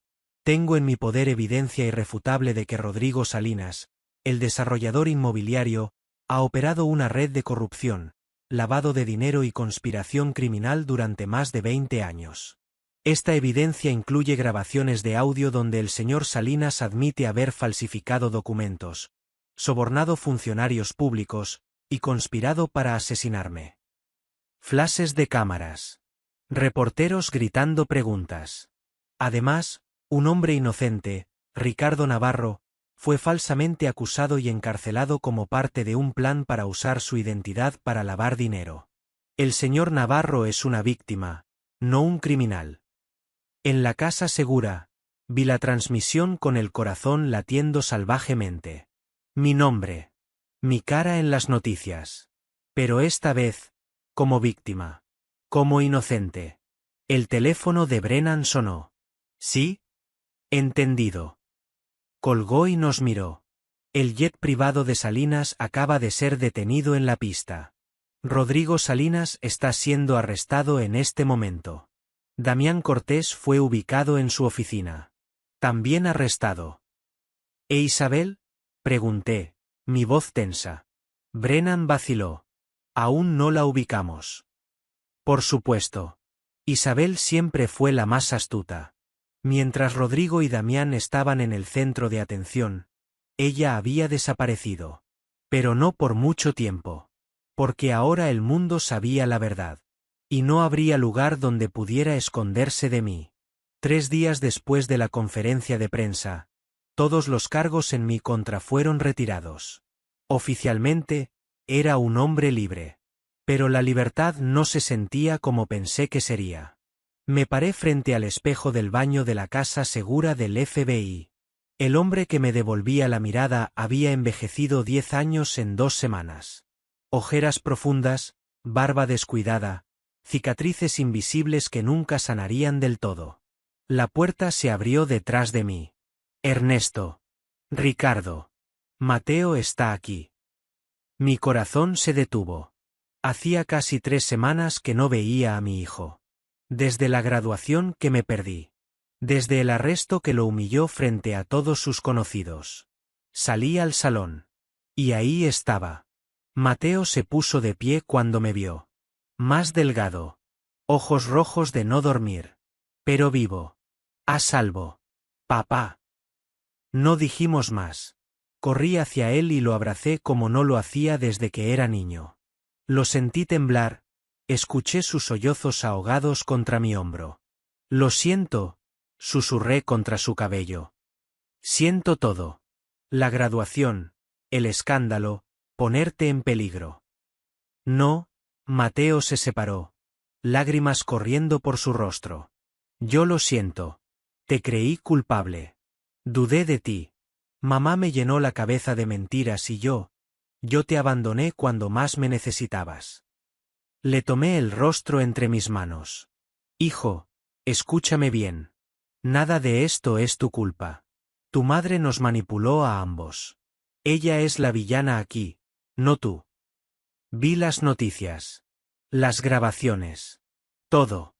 Tengo en mi poder evidencia irrefutable de que Rodrigo Salinas, el desarrollador inmobiliario, ha operado una red de corrupción, lavado de dinero y conspiración criminal durante más de 20 años. Esta evidencia incluye grabaciones de audio donde el señor Salinas admite haber falsificado documentos, sobornado funcionarios públicos y conspirado para asesinarme. Flashes de cámaras. Reporteros gritando preguntas. Además, un hombre inocente, Ricardo Navarro, fue falsamente acusado y encarcelado como parte de un plan para usar su identidad para lavar dinero. El señor Navarro es una víctima, no un criminal. En la casa segura, vi la transmisión con el corazón latiendo salvajemente. Mi nombre. Mi cara en las noticias. Pero esta vez, como víctima. Como inocente. El teléfono de Brennan sonó. ¿Sí? Entendido. Colgó y nos miró. El jet privado de Salinas acaba de ser detenido en la pista. Rodrigo Salinas está siendo arrestado en este momento. Damián Cortés fue ubicado en su oficina. También arrestado. ¿E Isabel? Pregunté, mi voz tensa. Brennan vaciló. Aún no la ubicamos. Por supuesto. Isabel siempre fue la más astuta. Mientras Rodrigo y Damián estaban en el centro de atención, ella había desaparecido. Pero no por mucho tiempo. Porque ahora el mundo sabía la verdad. Y no habría lugar donde pudiera esconderse de mí. 3 días después de la conferencia de prensa, todos los cargos en mi contra fueron retirados. Oficialmente, era un hombre libre. Pero la libertad no se sentía como pensé que sería. Me paré frente al espejo del baño de la casa segura del FBI. El hombre que me devolvía la mirada había envejecido 10 años en 2 semanas. Ojeras profundas, barba descuidada, cicatrices invisibles que nunca sanarían del todo. La puerta se abrió detrás de mí. Ernesto. Ricardo. Mateo está aquí. Mi corazón se detuvo. Hacía casi 3 semanas que no veía a mi hijo. Desde la graduación que me perdí. Desde el arresto que lo humilló frente a todos sus conocidos. Salí al salón. Y ahí estaba. Mateo se puso de pie cuando me vio. Más delgado. Ojos rojos de no dormir. Pero vivo. A salvo. Papá. No dijimos más. Corrí hacia él y lo abracé como no lo hacía desde que era niño. Lo sentí temblar. Escuché sus sollozos ahogados contra mi hombro. Lo siento, susurré contra su cabello. Siento todo. La graduación, el escándalo, ponerte en peligro. No, Mateo se separó. Lágrimas corriendo por su rostro. Yo lo siento. Te creí culpable. Dudé de ti. Mamá me llenó la cabeza de mentiras y yo te abandoné cuando más me necesitabas. Le tomé el rostro entre mis manos. Hijo, escúchame bien. Nada de esto es tu culpa. Tu madre nos manipuló a ambos. Ella es la villana aquí, no tú. Vi las noticias. Las grabaciones. Todo.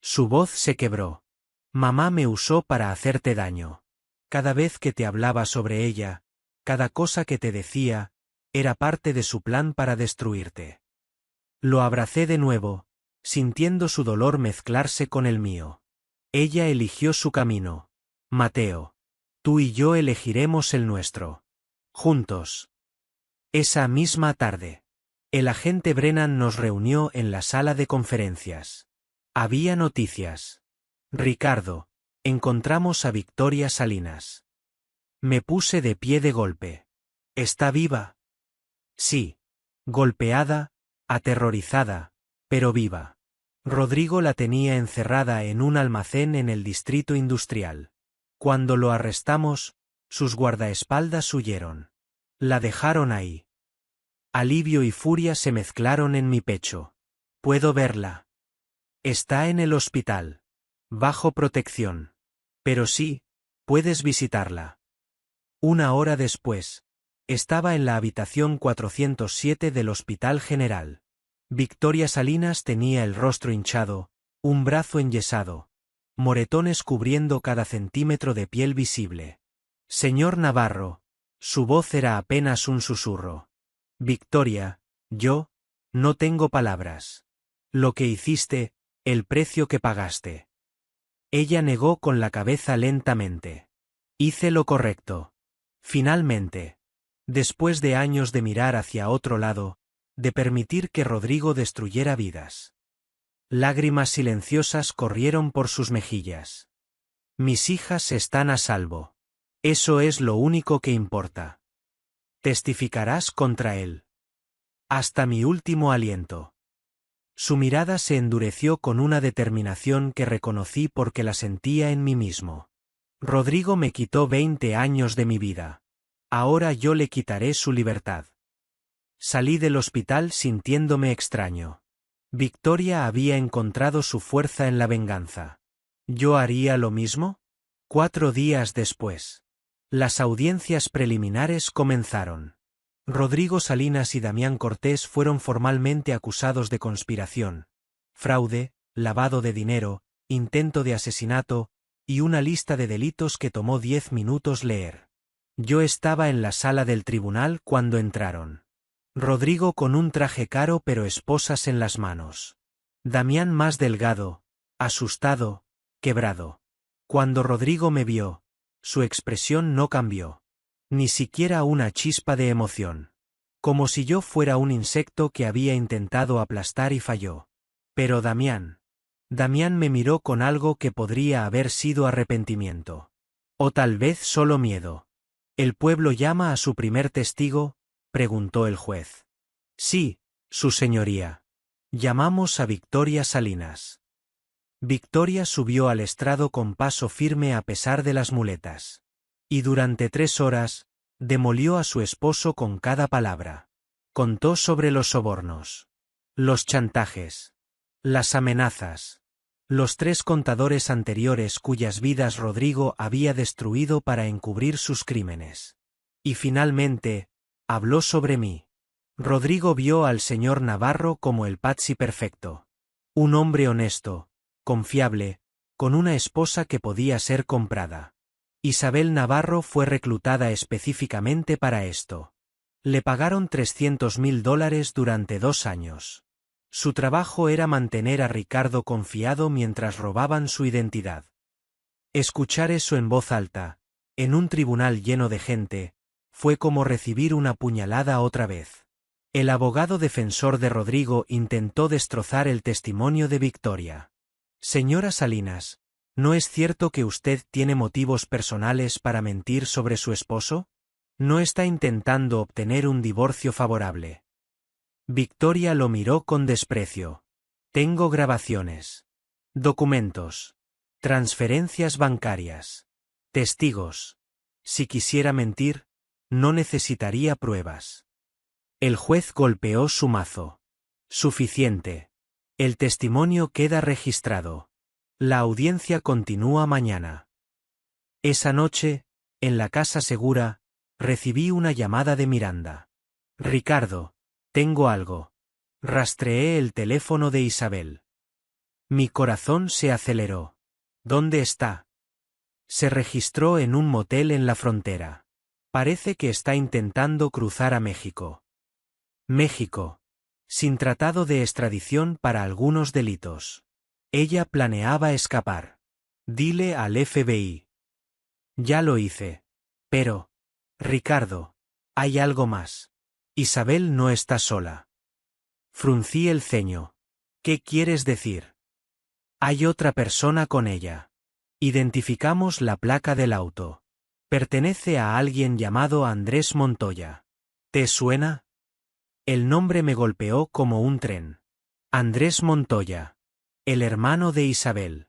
Su voz se quebró. Mamá me usó para hacerte daño. Cada vez que te hablaba sobre ella, cada cosa que te decía, era parte de su plan para destruirte. Lo abracé de nuevo, sintiendo su dolor mezclarse con el mío. Ella eligió su camino. Mateo. Tú y yo elegiremos el nuestro. Juntos. Esa misma tarde. El agente Brennan nos reunió en la sala de conferencias. Había noticias. Ricardo, encontramos a Victoria Salinas. Me puse de pie de golpe. ¿Está viva? Sí. Golpeada, aterrorizada, pero viva. Rodrigo la tenía encerrada en un almacén en el distrito industrial. Cuando lo arrestamos, sus guardaespaldas huyeron. La dejaron ahí. Alivio y furia se mezclaron en mi pecho. Puedo verla. Está en el hospital. Bajo protección. Pero sí, puedes visitarla. Una hora después, estaba en la habitación 407 del Hospital General. Victoria Salinas tenía el rostro hinchado, un brazo enyesado, moretones cubriendo cada centímetro de piel visible. Señor Navarro, su voz era apenas un susurro. Victoria, yo, no tengo palabras. Lo que hiciste, el precio que pagaste. Ella negó con la cabeza lentamente. Hice lo correcto. Finalmente. Después de años de mirar hacia otro lado, de permitir que Rodrigo destruyera vidas. Lágrimas silenciosas corrieron por sus mejillas. Mis hijas están a salvo. Eso es lo único que importa. Testificarás contra él. Hasta mi último aliento. Su mirada se endureció con una determinación que reconocí porque la sentía en mí mismo. Rodrigo me quitó 20 años de mi vida. Ahora yo le quitaré su libertad. Salí del hospital sintiéndome extraño. Victoria había encontrado su fuerza en la venganza. ¿Yo haría lo mismo? 4 días después. Las audiencias preliminares comenzaron. Rodrigo Salinas y Damián Cortés fueron formalmente acusados de conspiración, fraude, lavado de dinero, intento de asesinato, y una lista de delitos que tomó 10 minutos leer. Yo estaba en la sala del tribunal cuando entraron. Rodrigo con un traje caro pero esposas en las manos. Damián más delgado, asustado, quebrado. Cuando Rodrigo me vio, su expresión no cambió. Ni siquiera una chispa de emoción. Como si yo fuera un insecto que había intentado aplastar y falló. Pero Damián me miró con algo que podría haber sido arrepentimiento. O tal vez solo miedo. ¿El pueblo llama a su primer testigo?, preguntó el juez. Sí, su señoría. Llamamos a Victoria Salinas. Victoria subió al estrado con paso firme a pesar de las muletas. Y durante 3 horas, demolió a su esposo con cada palabra. Contó sobre los sobornos, los chantajes, las amenazas, los 3 contadores anteriores cuyas vidas Rodrigo había destruido para encubrir sus crímenes. Y finalmente, habló sobre mí. Rodrigo vio al señor Navarro como el Patsy perfecto. Un hombre honesto, confiable, con una esposa que podía ser comprada. Isabel Navarro fue reclutada específicamente para esto. Le pagaron $300,000 durante 2 años. Su trabajo era mantener a Ricardo confiado mientras robaban su identidad. Escuchar eso en voz alta, en un tribunal lleno de gente, fue como recibir una puñalada otra vez. El abogado defensor de Rodrigo intentó destrozar el testimonio de Victoria. Señora Salinas, ¿no es cierto que usted tiene motivos personales para mentir sobre su esposo? ¿No está intentando obtener un divorcio favorable? Victoria lo miró con desprecio. Tengo grabaciones, documentos, transferencias bancarias, testigos. Si quisiera mentir, no necesitaría pruebas. El juez golpeó su mazo. Suficiente. El testimonio queda registrado. La audiencia continúa mañana. Esa noche, en la casa segura, recibí una llamada de Miranda. Ricardo, tengo algo. Rastreé el teléfono de Isabel. Mi corazón se aceleró. ¿Dónde está? Se registró en un motel en la frontera. Parece que está intentando cruzar a México. México. Sin tratado de extradición para algunos delitos. Ella planeaba escapar. Dile al FBI. Ya lo hice. Pero, Ricardo, hay algo más. Isabel no está sola. Fruncí el ceño. ¿Qué quieres decir? Hay otra persona con ella. Identificamos la placa del auto. Pertenece a alguien llamado Andrés Montoya. ¿Te suena? El nombre me golpeó como un tren. Andrés Montoya. El hermano de Isabel.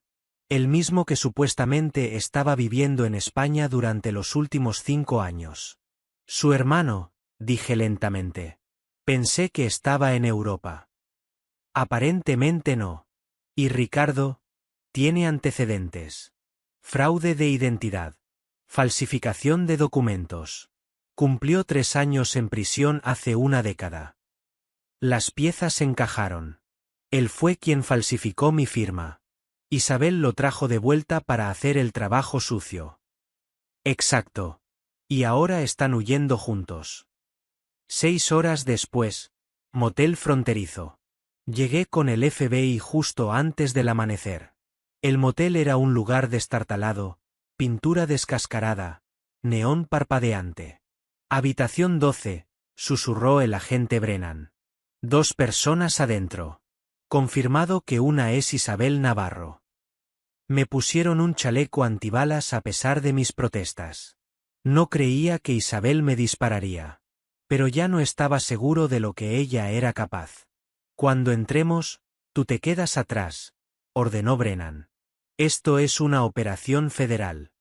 El mismo que supuestamente estaba viviendo en España durante los últimos 5 años. Su hermano, dije lentamente. Pensé que estaba en Europa. Aparentemente no. Y Ricardo, tiene antecedentes. Fraude de identidad. Falsificación de documentos. Cumplió 3 años en prisión hace una década. Las piezas encajaron. Él fue quien falsificó mi firma. Isabel lo trajo de vuelta para hacer el trabajo sucio. Exacto. Y ahora están huyendo juntos. 6 horas después, motel fronterizo. Llegué con el FBI justo antes del amanecer. El motel era un lugar destartalado, pintura descascarada, neón parpadeante. Habitación 12, susurró el agente Brennan. 2 personas adentro. Confirmado que una es Isabel Navarro. Me pusieron un chaleco antibalas a pesar de mis protestas. No creía que Isabel me dispararía. Pero ya no estaba seguro de lo que ella era capaz. Cuando entremos, tú te quedas atrás, ordenó Brennan. Esto es una operación federal.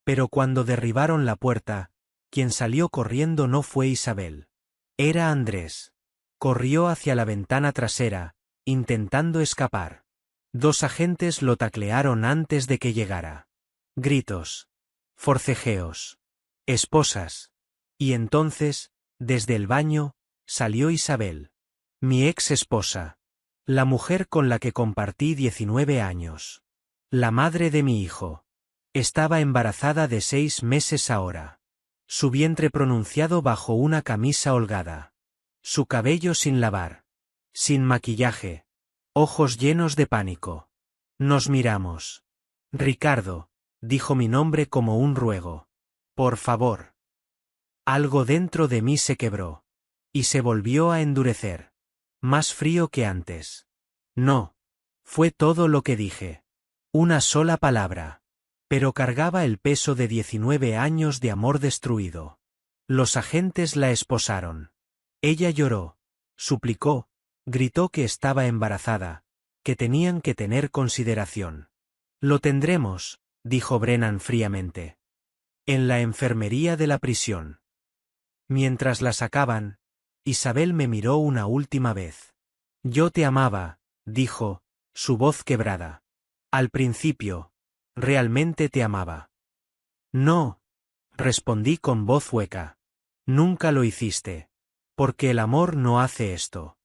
Pero cuando derribaron la puerta, quien salió corriendo no fue Isabel. Era Andrés. Corrió hacia la ventana trasera, intentando escapar. 2 agentes lo taclearon antes de que llegara. Gritos. Forcejeos. Esposas. Y entonces, desde el baño, salió Isabel. Mi ex esposa. La mujer con la que compartí 19 años. La madre de mi hijo. Estaba embarazada de 6 meses ahora. Su vientre pronunciado bajo una camisa holgada. Su cabello sin lavar. Sin maquillaje. Ojos llenos de pánico. Nos miramos. Ricardo, dijo mi nombre como un ruego. Por favor. Algo dentro de mí se quebró. Y se volvió a endurecer. Más frío que antes. No. Fue todo lo que dije. Una sola palabra. Pero cargaba el peso de 19 años de amor destruido. Los agentes la esposaron. Ella lloró. Suplicó. Gritó que estaba embarazada. Que tenían que tener consideración. Lo tendremos, dijo Brennan fríamente. En la enfermería de la prisión. Mientras la sacaban, Isabel me miró una última vez. Yo te amaba, dijo, su voz quebrada. Al principio, realmente te amaba. No, respondí con voz hueca. Nunca lo hiciste. Porque el amor no hace esto.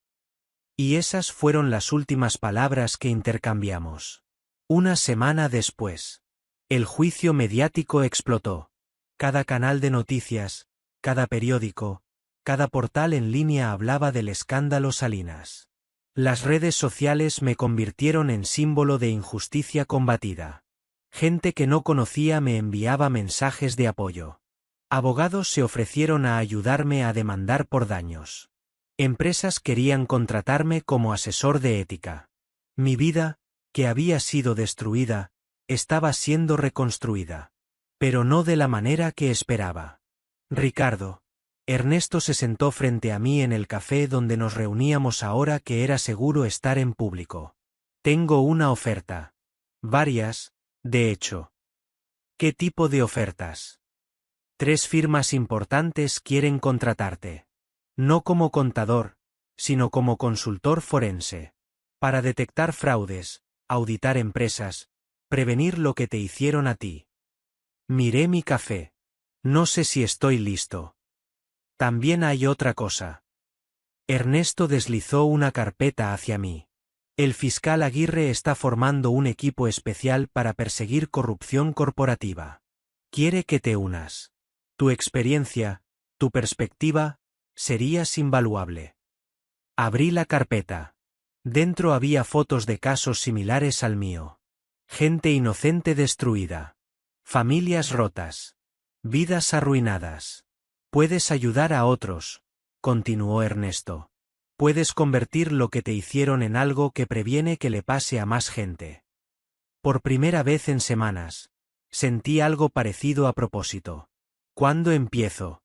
Y esas fueron las últimas palabras que intercambiamos. Una semana después. El juicio mediático explotó. Cada canal de noticias, cada periódico, cada portal en línea hablaba del escándalo Salinas. Las redes sociales me convirtieron en símbolo de injusticia combatida. Gente que no conocía me enviaba mensajes de apoyo. Abogados se ofrecieron a ayudarme a demandar por daños. Empresas querían contratarme como asesor de ética. Mi vida, que había sido destruida, estaba siendo reconstruida. Pero no de la manera que esperaba. Ricardo. Ernesto se sentó frente a mí en el café donde nos reuníamos ahora que era seguro estar en público. Tengo una oferta. Varias, de hecho. ¿Qué tipo de ofertas? 3 firmas importantes quieren contratarte. No como contador, sino como consultor forense. Para detectar fraudes, auditar empresas, prevenir lo que te hicieron a ti. Miré mi café. No sé si estoy listo. También hay otra cosa. Ernesto deslizó una carpeta hacia mí. El fiscal Aguirre está formando un equipo especial para perseguir corrupción corporativa. Quiere que te unas. Tu experiencia, tu perspectiva, serías invaluable. Abrí la carpeta. Dentro había fotos de casos similares al mío. Gente inocente destruida. Familias rotas. Vidas arruinadas. Puedes ayudar a otros, continuó Ernesto. Puedes convertir lo que te hicieron en algo que previene que le pase a más gente. Por primera vez en semanas, sentí algo parecido a propósito. ¿Cuándo empiezo?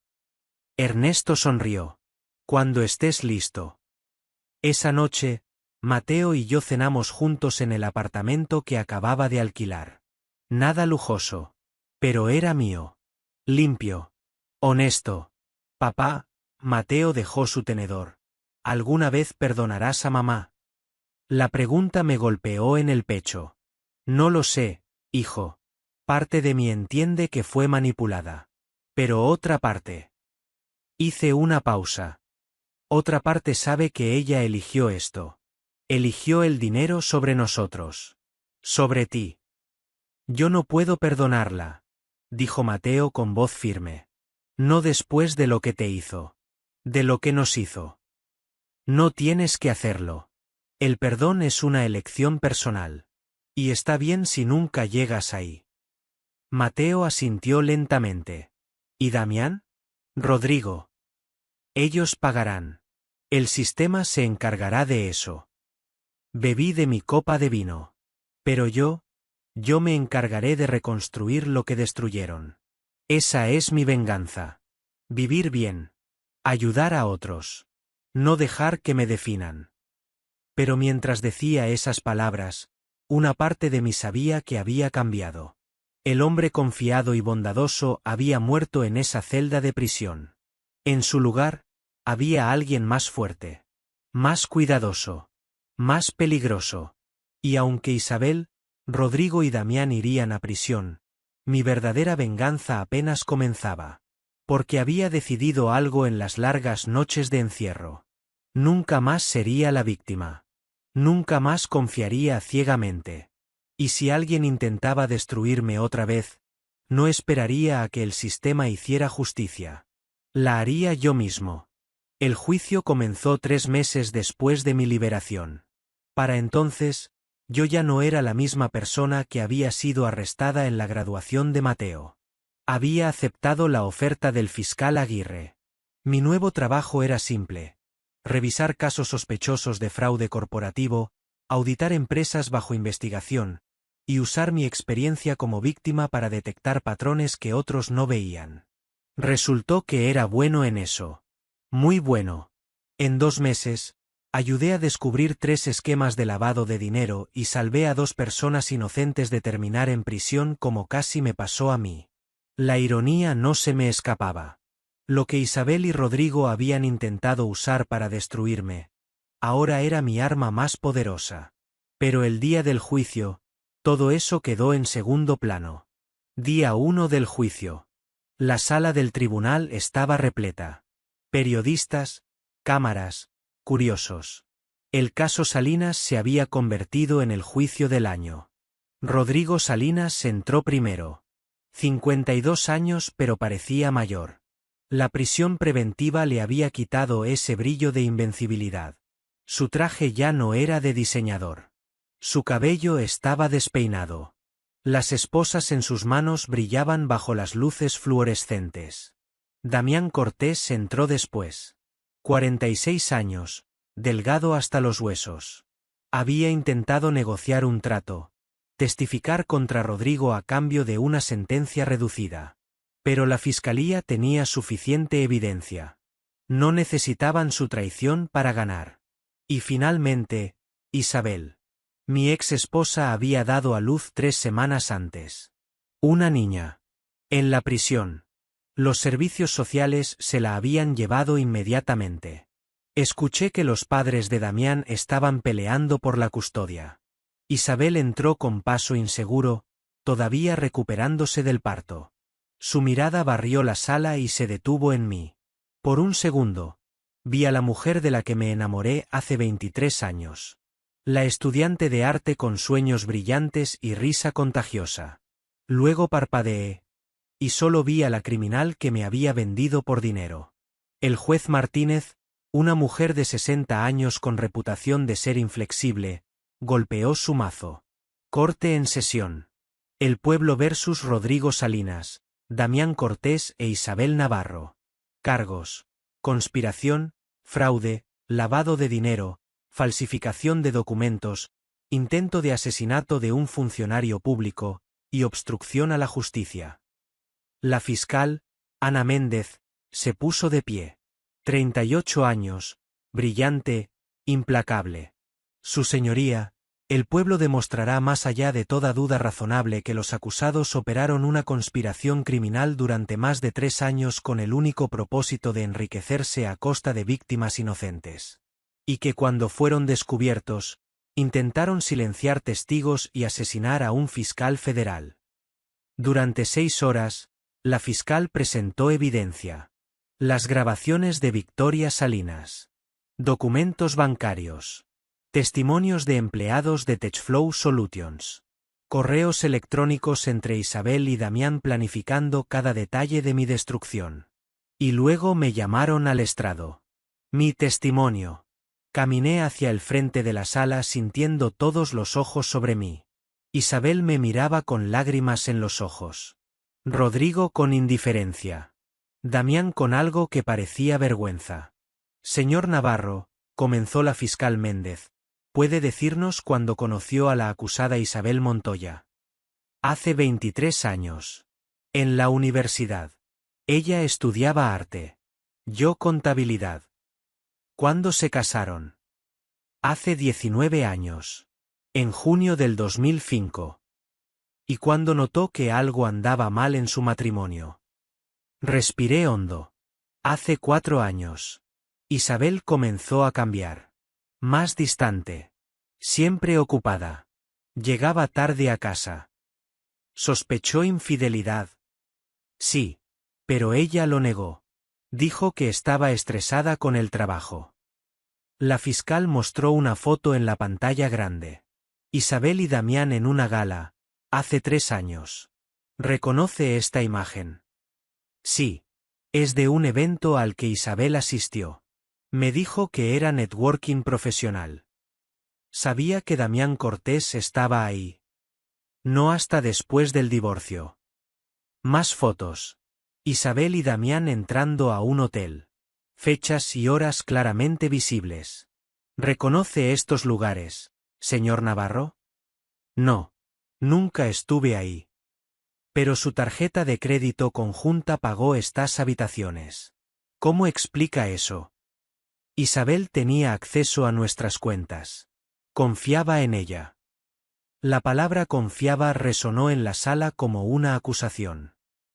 Ernesto sonrió. Cuando estés listo. Esa noche, Mateo y yo cenamos juntos en el apartamento que acababa de alquilar. Nada lujoso. Pero era mío. Limpio. Honesto. Papá, Mateo dejó su tenedor. ¿Alguna vez perdonarás a mamá? La pregunta me golpeó en el pecho. No lo sé, hijo. Parte de mí entiende que fue manipulada. Pero otra parte. Hice una pausa. Otra parte sabe que ella eligió esto. Eligió el dinero sobre nosotros. Sobre ti. Yo no puedo perdonarla, dijo Mateo con voz firme. No después de lo que te hizo. De lo que nos hizo. No tienes que hacerlo. El perdón es una elección personal. Y está bien si nunca llegas ahí. Mateo asintió lentamente. ¿Y Damián? Rodrigo. Ellos pagarán. El sistema se encargará de eso. Bebí de mi copa de vino. Pero yo me encargaré de reconstruir lo que destruyeron. Esa es mi venganza. Vivir bien. Ayudar a otros. No dejar que me definan. Pero mientras decía esas palabras, una parte de mí sabía que había cambiado. El hombre confiado y bondadoso había muerto en esa celda de prisión. En su lugar, había alguien más fuerte. Más cuidadoso. Más peligroso. Y aunque Isabel, Rodrigo y Damián irían a prisión, mi verdadera venganza apenas comenzaba. Porque había decidido algo en las largas noches de encierro. Nunca más sería la víctima. Nunca más confiaría ciegamente. Y si alguien intentaba destruirme otra vez, no esperaría a que el sistema hiciera justicia. La haría yo mismo. El juicio comenzó 3 meses después de mi liberación. Para entonces, yo ya no era la misma persona que había sido arrestada en la graduación de Mateo. Había aceptado la oferta del fiscal Aguirre. Mi nuevo trabajo era simple. Revisar casos sospechosos de fraude corporativo, auditar empresas bajo investigación, y usar mi experiencia como víctima para detectar patrones que otros no veían. Resultó que era bueno en eso. Muy bueno. En 2 meses, ayudé a descubrir 3 esquemas de lavado de dinero y salvé a 2 personas inocentes de terminar en prisión como casi me pasó a mí. La ironía no se me escapaba. Lo que Isabel y Rodrigo habían intentado usar para destruirme, ahora era mi arma más poderosa. Pero el día del juicio, todo eso quedó en segundo plano. Día 1 del juicio. La sala del tribunal estaba repleta. Periodistas, cámaras, curiosos. El caso Salinas se había convertido en el juicio del año. Rodrigo Salinas entró primero. 52 años pero parecía mayor. La prisión preventiva le había quitado ese brillo de invencibilidad. Su traje ya no era de diseñador. Su cabello estaba despeinado. Las esposas en sus manos brillaban bajo las luces fluorescentes. Damián Cortés entró después. 46 años, delgado hasta los huesos. Había intentado negociar un trato, testificar contra Rodrigo a cambio de una sentencia reducida. Pero la fiscalía tenía suficiente evidencia. No necesitaban su traición para ganar. Y finalmente, Isabel. Mi ex esposa había dado a luz 3 semanas antes. Una niña. En la prisión. Los servicios sociales se la habían llevado inmediatamente. Escuché que los padres de Damián estaban peleando por la custodia. Isabel entró con paso inseguro, todavía recuperándose del parto. Su mirada barrió la sala y se detuvo en mí. Por un segundo, vi a la mujer de la que me enamoré hace 23 años. La estudiante de arte con sueños brillantes y risa contagiosa. Luego parpadeé. Y solo vi a la criminal que me había vendido por dinero. El juez Martínez, una mujer de 60 años con reputación de ser inflexible, golpeó su mazo. Corte en sesión. El pueblo versus Rodrigo Salinas, Damián Cortés e Isabel Navarro. Cargos: conspiración, fraude, lavado de dinero, falsificación de documentos, intento de asesinato de un funcionario público, y obstrucción a la justicia. La fiscal, Ana Méndez, se puso de pie. 38 años, brillante, implacable. Su señoría, el pueblo demostrará más allá de toda duda razonable que los acusados operaron una conspiración criminal durante más de 3 años con el único propósito de enriquecerse a costa de víctimas inocentes. Y que cuando fueron descubiertos, intentaron silenciar testigos y asesinar a un fiscal federal. Durante 6 horas, la fiscal presentó evidencia. Las grabaciones de Victoria Salinas. Documentos bancarios. Testimonios de empleados de Techflow Solutions. Correos electrónicos entre Isabel y Damián planificando cada detalle de mi destrucción. Y luego me llamaron al estrado. Mi testimonio. Caminé hacia el frente de la sala sintiendo todos los ojos sobre mí. Isabel me miraba con lágrimas en los ojos. Rodrigo con indiferencia. Damián con algo que parecía vergüenza. Señor Navarro, comenzó la fiscal Méndez, ¿puede decirnos cuándo conoció a la acusada Isabel Montoya? Hace 23 años. En la universidad. Ella estudiaba arte. Yo contabilidad. ¿Cuándo se casaron? Hace 19 años. En junio del 2005. ¿Y cuándo notó que algo andaba mal en su matrimonio? Respiré hondo. Hace 4 años. Isabel comenzó a cambiar. Más distante. Siempre ocupada. Llegaba tarde a casa. ¿Sospechó infidelidad? Sí. Pero ella lo negó. Dijo que estaba estresada con el trabajo. La fiscal mostró una foto en la pantalla grande. Isabel y Damián en una gala, hace 3 años. ¿Reconoce esta imagen? Sí. Es de un evento al que Isabel asistió. Me dijo que era networking profesional. Sabía que Damián Cortés estaba ahí. No hasta después del divorcio. Más fotos. Isabel y Damián entrando a un hotel. Fechas y horas claramente visibles. ¿Reconoce estos lugares, señor Navarro? No. Nunca estuve ahí. Pero su tarjeta de crédito conjunta pagó estas habitaciones. ¿Cómo explica eso? Isabel tenía acceso a nuestras cuentas. Confiaba en ella. La palabra confiaba resonó en la sala como una acusación.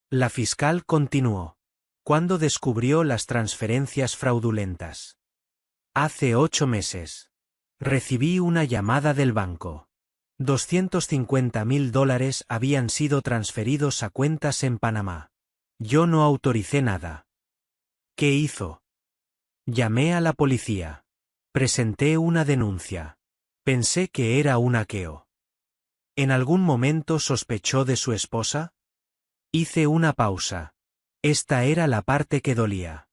La fiscal continuó. ¿Cuándo descubrió las transferencias fraudulentas? Hace 8 meses. Recibí una llamada del banco. $250.000 habían sido transferidos a cuentas en Panamá. Yo no autoricé nada. ¿Qué hizo? Llamé a la policía. Presenté una denuncia. Pensé que era un hackeo. ¿En algún momento sospechó de su esposa? Hice una pausa. Esta era la parte que dolía.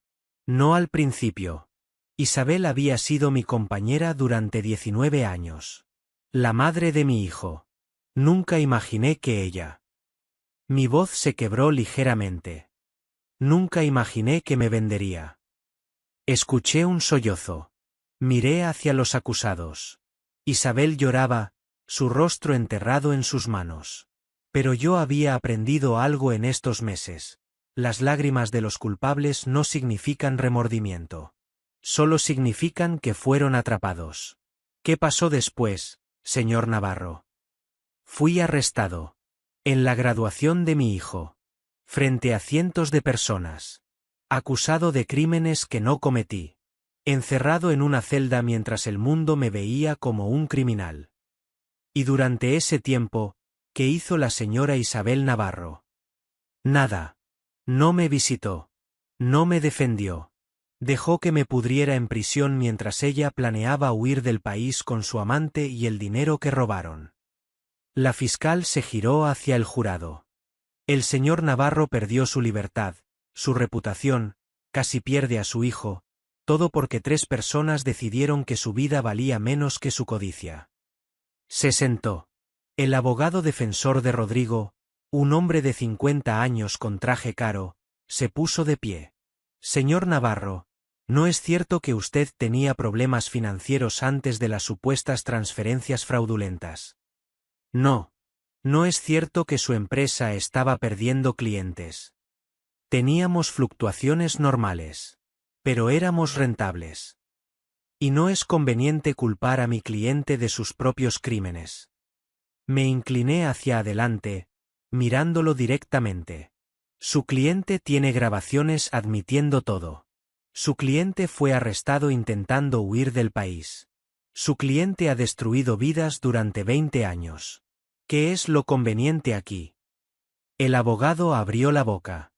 No al principio. Isabel había sido mi compañera durante 19 años. La madre de mi hijo. Nunca imaginé que ella. Mi voz se quebró ligeramente. Nunca imaginé que me vendería. Escuché un sollozo. Miré hacia los acusados. Isabel lloraba, su rostro enterrado en sus manos. Pero yo había aprendido algo en estos meses. Las lágrimas de los culpables no significan remordimiento. Solo significan que fueron atrapados. ¿Qué pasó después, señor Navarro? Fui arrestado. En la graduación de mi hijo. Frente a cientos de personas. Acusado de crímenes que no cometí. Encerrado en una celda mientras el mundo me veía como un criminal. Y durante ese tiempo, ¿qué hizo la señora Isabel Navarro? Nada. No me visitó. No me defendió. Dejó que me pudriera en prisión mientras ella planeaba huir del país con su amante y el dinero que robaron. La fiscal se giró hacia el jurado. El señor Navarro perdió su libertad, su reputación, casi pierde a su hijo, todo porque 3 personas decidieron que su vida valía menos que su codicia. Se sentó. El abogado defensor de Rodrigo, un hombre de 50 años con traje caro, se puso de pie. Señor Navarro, ¿no es cierto que usted tenía problemas financieros antes de las supuestas transferencias fraudulentas? No. No es cierto que su empresa estaba perdiendo clientes. Teníamos fluctuaciones normales. Pero éramos rentables. Y no es conveniente culpar a mi cliente de sus propios crímenes. Me incliné hacia adelante, mirándolo directamente. Su cliente tiene grabaciones admitiendo todo. Su cliente fue arrestado intentando huir del país. Su cliente ha destruido vidas durante 20 años. ¿Qué es lo conveniente aquí? El abogado abrió la boca.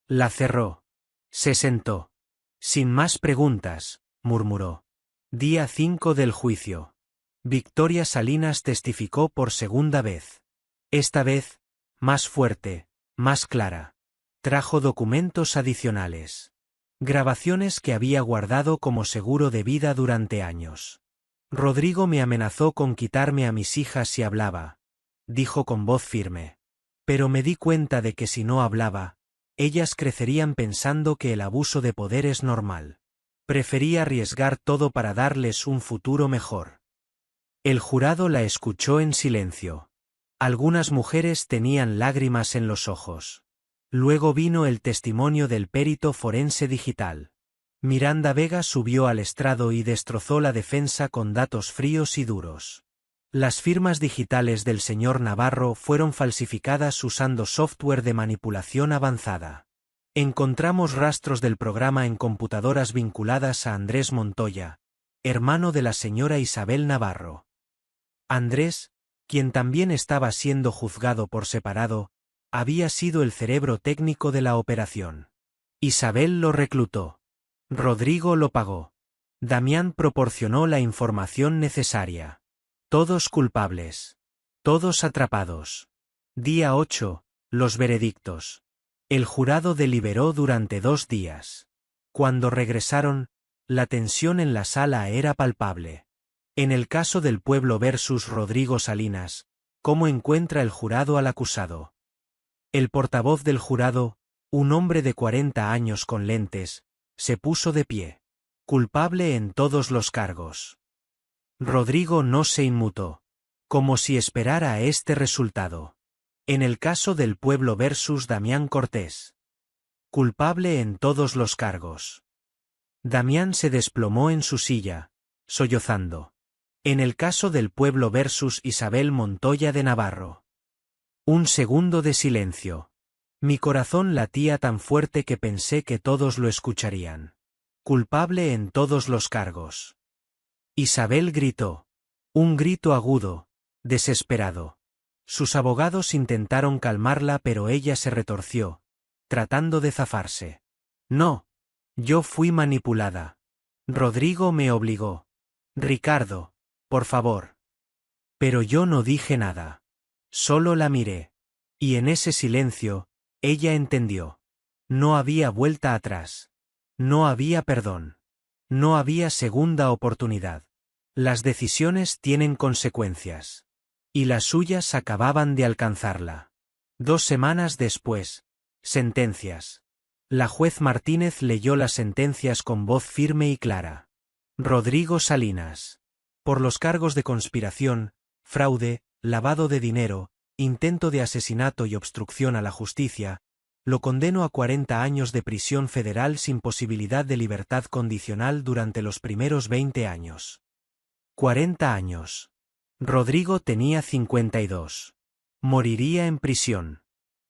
La cerró. Se sentó. Sin más preguntas, murmuró. Día 5 del juicio. Victoria Salinas testificó por segunda vez. Esta vez, más fuerte, más clara. Trajo documentos adicionales. Grabaciones que había guardado como seguro de vida durante años. Rodrigo me amenazó con quitarme a mis hijas si hablaba, dijo con voz firme. Pero me di cuenta de que si no hablaba, ellas crecerían pensando que el abuso de poder es normal. Preferí arriesgar todo para darles un futuro mejor. El jurado la escuchó en silencio. Algunas mujeres tenían lágrimas en los ojos. Luego vino el testimonio del perito forense digital. Miranda Vega subió al estrado y destrozó la defensa con datos fríos y duros. Las firmas digitales del señor Navarro fueron falsificadas usando software de manipulación avanzada. Encontramos rastros del programa en computadoras vinculadas a Andrés Montoya, hermano de la señora Isabel Navarro. Andrés, quien también estaba siendo juzgado por separado, había sido el cerebro técnico de la operación. Isabel lo reclutó. Rodrigo lo pagó. Damián proporcionó la información necesaria. Todos culpables. Todos atrapados. Día 8, los veredictos. El jurado deliberó durante 2 días. Cuando regresaron, la tensión en la sala era palpable. En el caso del Pueblo versus Rodrigo Salinas, ¿cómo encuentra el jurado al acusado? El portavoz del jurado, un hombre de 40 años con lentes, se puso de pie. Culpable en todos los cargos. Rodrigo no se inmutó. Como si esperara a este resultado. En el caso del Pueblo versus Damián Cortés. Culpable en todos los cargos. Damián se desplomó en su silla, sollozando. En el caso del Pueblo versus Isabel Montoya de Navarro. Un segundo de silencio. Mi corazón latía tan fuerte que pensé que todos lo escucharían. Culpable en todos los cargos. Isabel gritó. Un grito agudo, desesperado. Sus abogados intentaron calmarla pero ella se retorció, tratando de zafarse. No. Yo fui manipulada. Rodrigo me obligó. Ricardo, por favor. Pero yo no dije nada. Solo la miré. Y en ese silencio, ella entendió. No había vuelta atrás. No había perdón. No había segunda oportunidad. Las decisiones tienen consecuencias. Y las suyas acababan de alcanzarla. 2 semanas después. Sentencias. La juez Martínez leyó las sentencias con voz firme y clara. Rodrigo Salinas. Por los cargos de conspiración, fraude, lavado de dinero, intento de asesinato y obstrucción a la justicia, lo condeno a 40 años de prisión federal sin posibilidad de libertad condicional durante los primeros 20 años. 40 años. Rodrigo tenía 52. Moriría en prisión.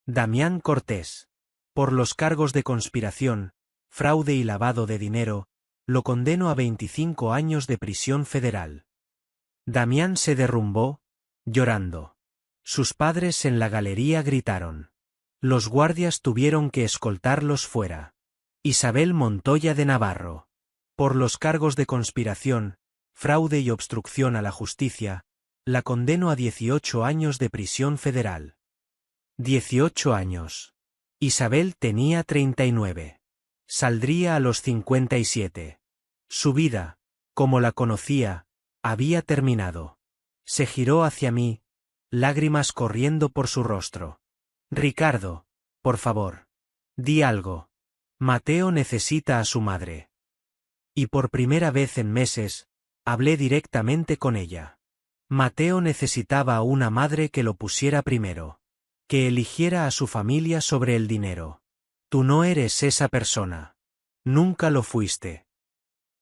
Damián Cortés. Por los cargos de conspiración, fraude y lavado de dinero, lo condeno a 25 años de prisión federal. Damián se derrumbó, llorando. Sus padres en la galería gritaron. Los guardias tuvieron que escoltarlos fuera. Isabel Montoya de Navarro. Por los cargos de conspiración, fraude y obstrucción a la justicia, la condeno a 18 años de prisión federal. 18 años. Isabel tenía 39. Saldría a los 57. Su vida, como la conocía, había terminado. Se giró hacia mí, lágrimas corriendo por su rostro. Ricardo, por favor. Di algo. Mateo necesita a su madre. Y por primera vez en meses, hablé directamente con ella. Mateo necesitaba a una madre que lo pusiera primero. Que eligiera a su familia sobre el dinero. Tú no eres esa persona. Nunca lo fuiste.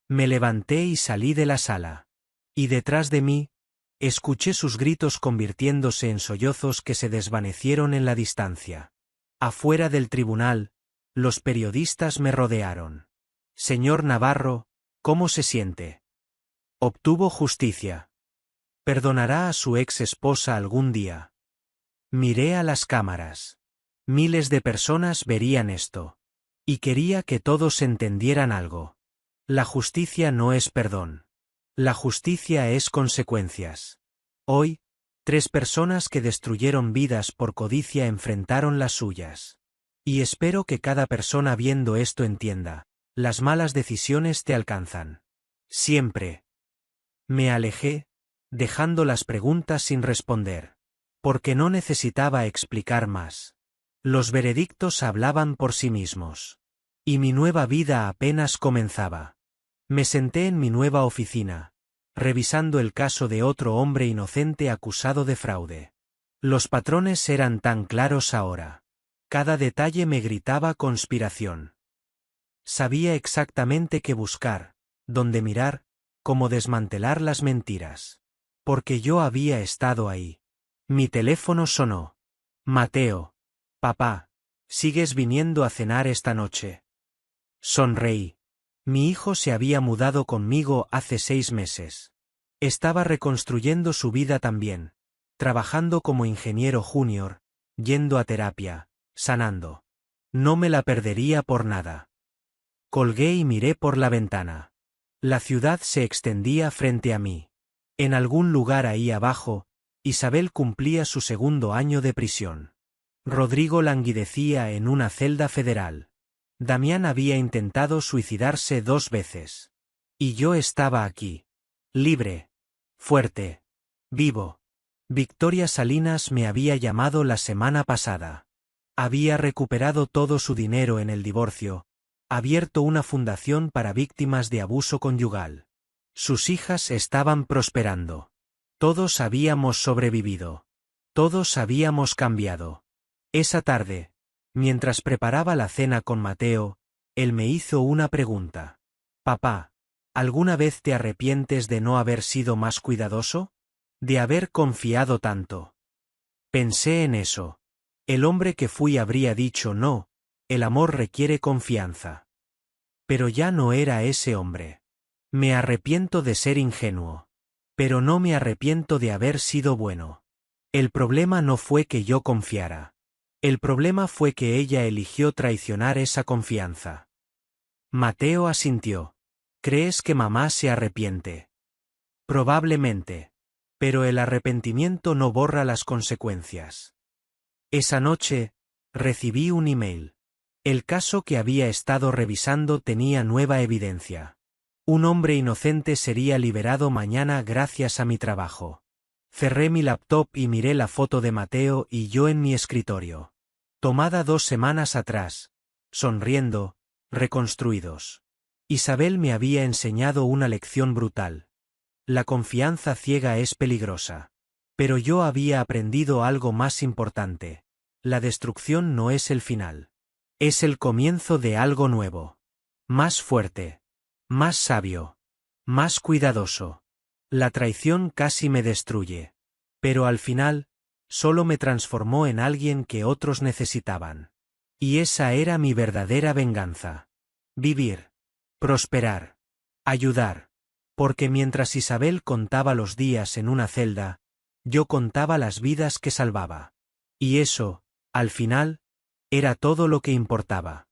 Me levanté y salí de la sala. Y detrás de mí, escuché sus gritos convirtiéndose en sollozos que se desvanecieron en la distancia. Afuera del tribunal, los periodistas me rodearon. Señor Navarro, ¿cómo se siente? Obtuvo justicia. ¿Perdonará a su ex esposa algún día? Miré a las cámaras. Miles de personas verían esto. Y quería que todos entendieran algo. La justicia no es perdón. La justicia es consecuencias. Hoy, 3 personas que destruyeron vidas por codicia enfrentaron las suyas. Y espero que cada persona viendo esto entienda, las malas decisiones te alcanzan. Siempre. Me alejé, dejando las preguntas sin responder. Porque no necesitaba explicar más. Los veredictos hablaban por sí mismos. Y mi nueva vida apenas comenzaba. Me senté en mi nueva oficina, revisando el caso de otro hombre inocente acusado de fraude. Los patrones eran tan claros ahora. Cada detalle me gritaba conspiración. Sabía exactamente qué buscar, dónde mirar, cómo desmantelar las mentiras. Porque yo había estado ahí. Mi teléfono sonó. Mateo. Papá, ¿sigues viniendo a cenar esta noche? Sonreí. Mi hijo se había mudado conmigo hace 6 meses. Estaba reconstruyendo su vida también, trabajando como ingeniero junior, yendo a terapia, sanando. No me la perdería por nada. Colgué y miré por la ventana. La ciudad se extendía frente a mí. En algún lugar ahí abajo, Isabel cumplía su 2º año de prisión. Rodrigo languidecía en una celda federal. Damián había intentado suicidarse 2 veces. Y yo estaba aquí. Libre. Fuerte. Vivo. Victoria Salinas me había llamado la semana pasada. Había recuperado todo su dinero en el divorcio, abierto una fundación para víctimas de abuso conyugal. Sus hijas estaban prosperando. Todos habíamos sobrevivido. Todos habíamos cambiado. Esa tarde, mientras preparaba la cena con Mateo, él me hizo una pregunta. Papá, ¿alguna vez te arrepientes de no haber sido más cuidadoso? De haber confiado tanto. Pensé en eso. El hombre que fui habría dicho no, el amor requiere confianza. Pero ya no era ese hombre. Me arrepiento de ser ingenuo. Pero no me arrepiento de haber sido bueno. El problema no fue que yo confiara. El problema fue que ella eligió traicionar esa confianza. Mateo asintió. ¿Crees que mamá se arrepiente? Probablemente. Pero el arrepentimiento no borra las consecuencias. Esa noche, recibí un email. El caso que había estado revisando tenía nueva evidencia. Un hombre inocente sería liberado mañana gracias a mi trabajo. Cerré mi laptop y miré la foto de Mateo y yo en mi escritorio. Tomada 2 semanas atrás. Sonriendo, reconstruidos. Isabel me había enseñado una lección brutal. La confianza ciega es peligrosa. Pero yo había aprendido algo más importante. La destrucción no es el final. Es el comienzo de algo nuevo. Más fuerte. Más sabio. Más cuidadoso. La traición casi me destruye. Pero al final, solo me transformó en alguien que otros necesitaban. Y esa era mi verdadera venganza. Vivir. Prosperar. Ayudar. Porque mientras Isabel contaba los días en una celda, yo contaba las vidas que salvaba. Y eso, al final, era todo lo que importaba.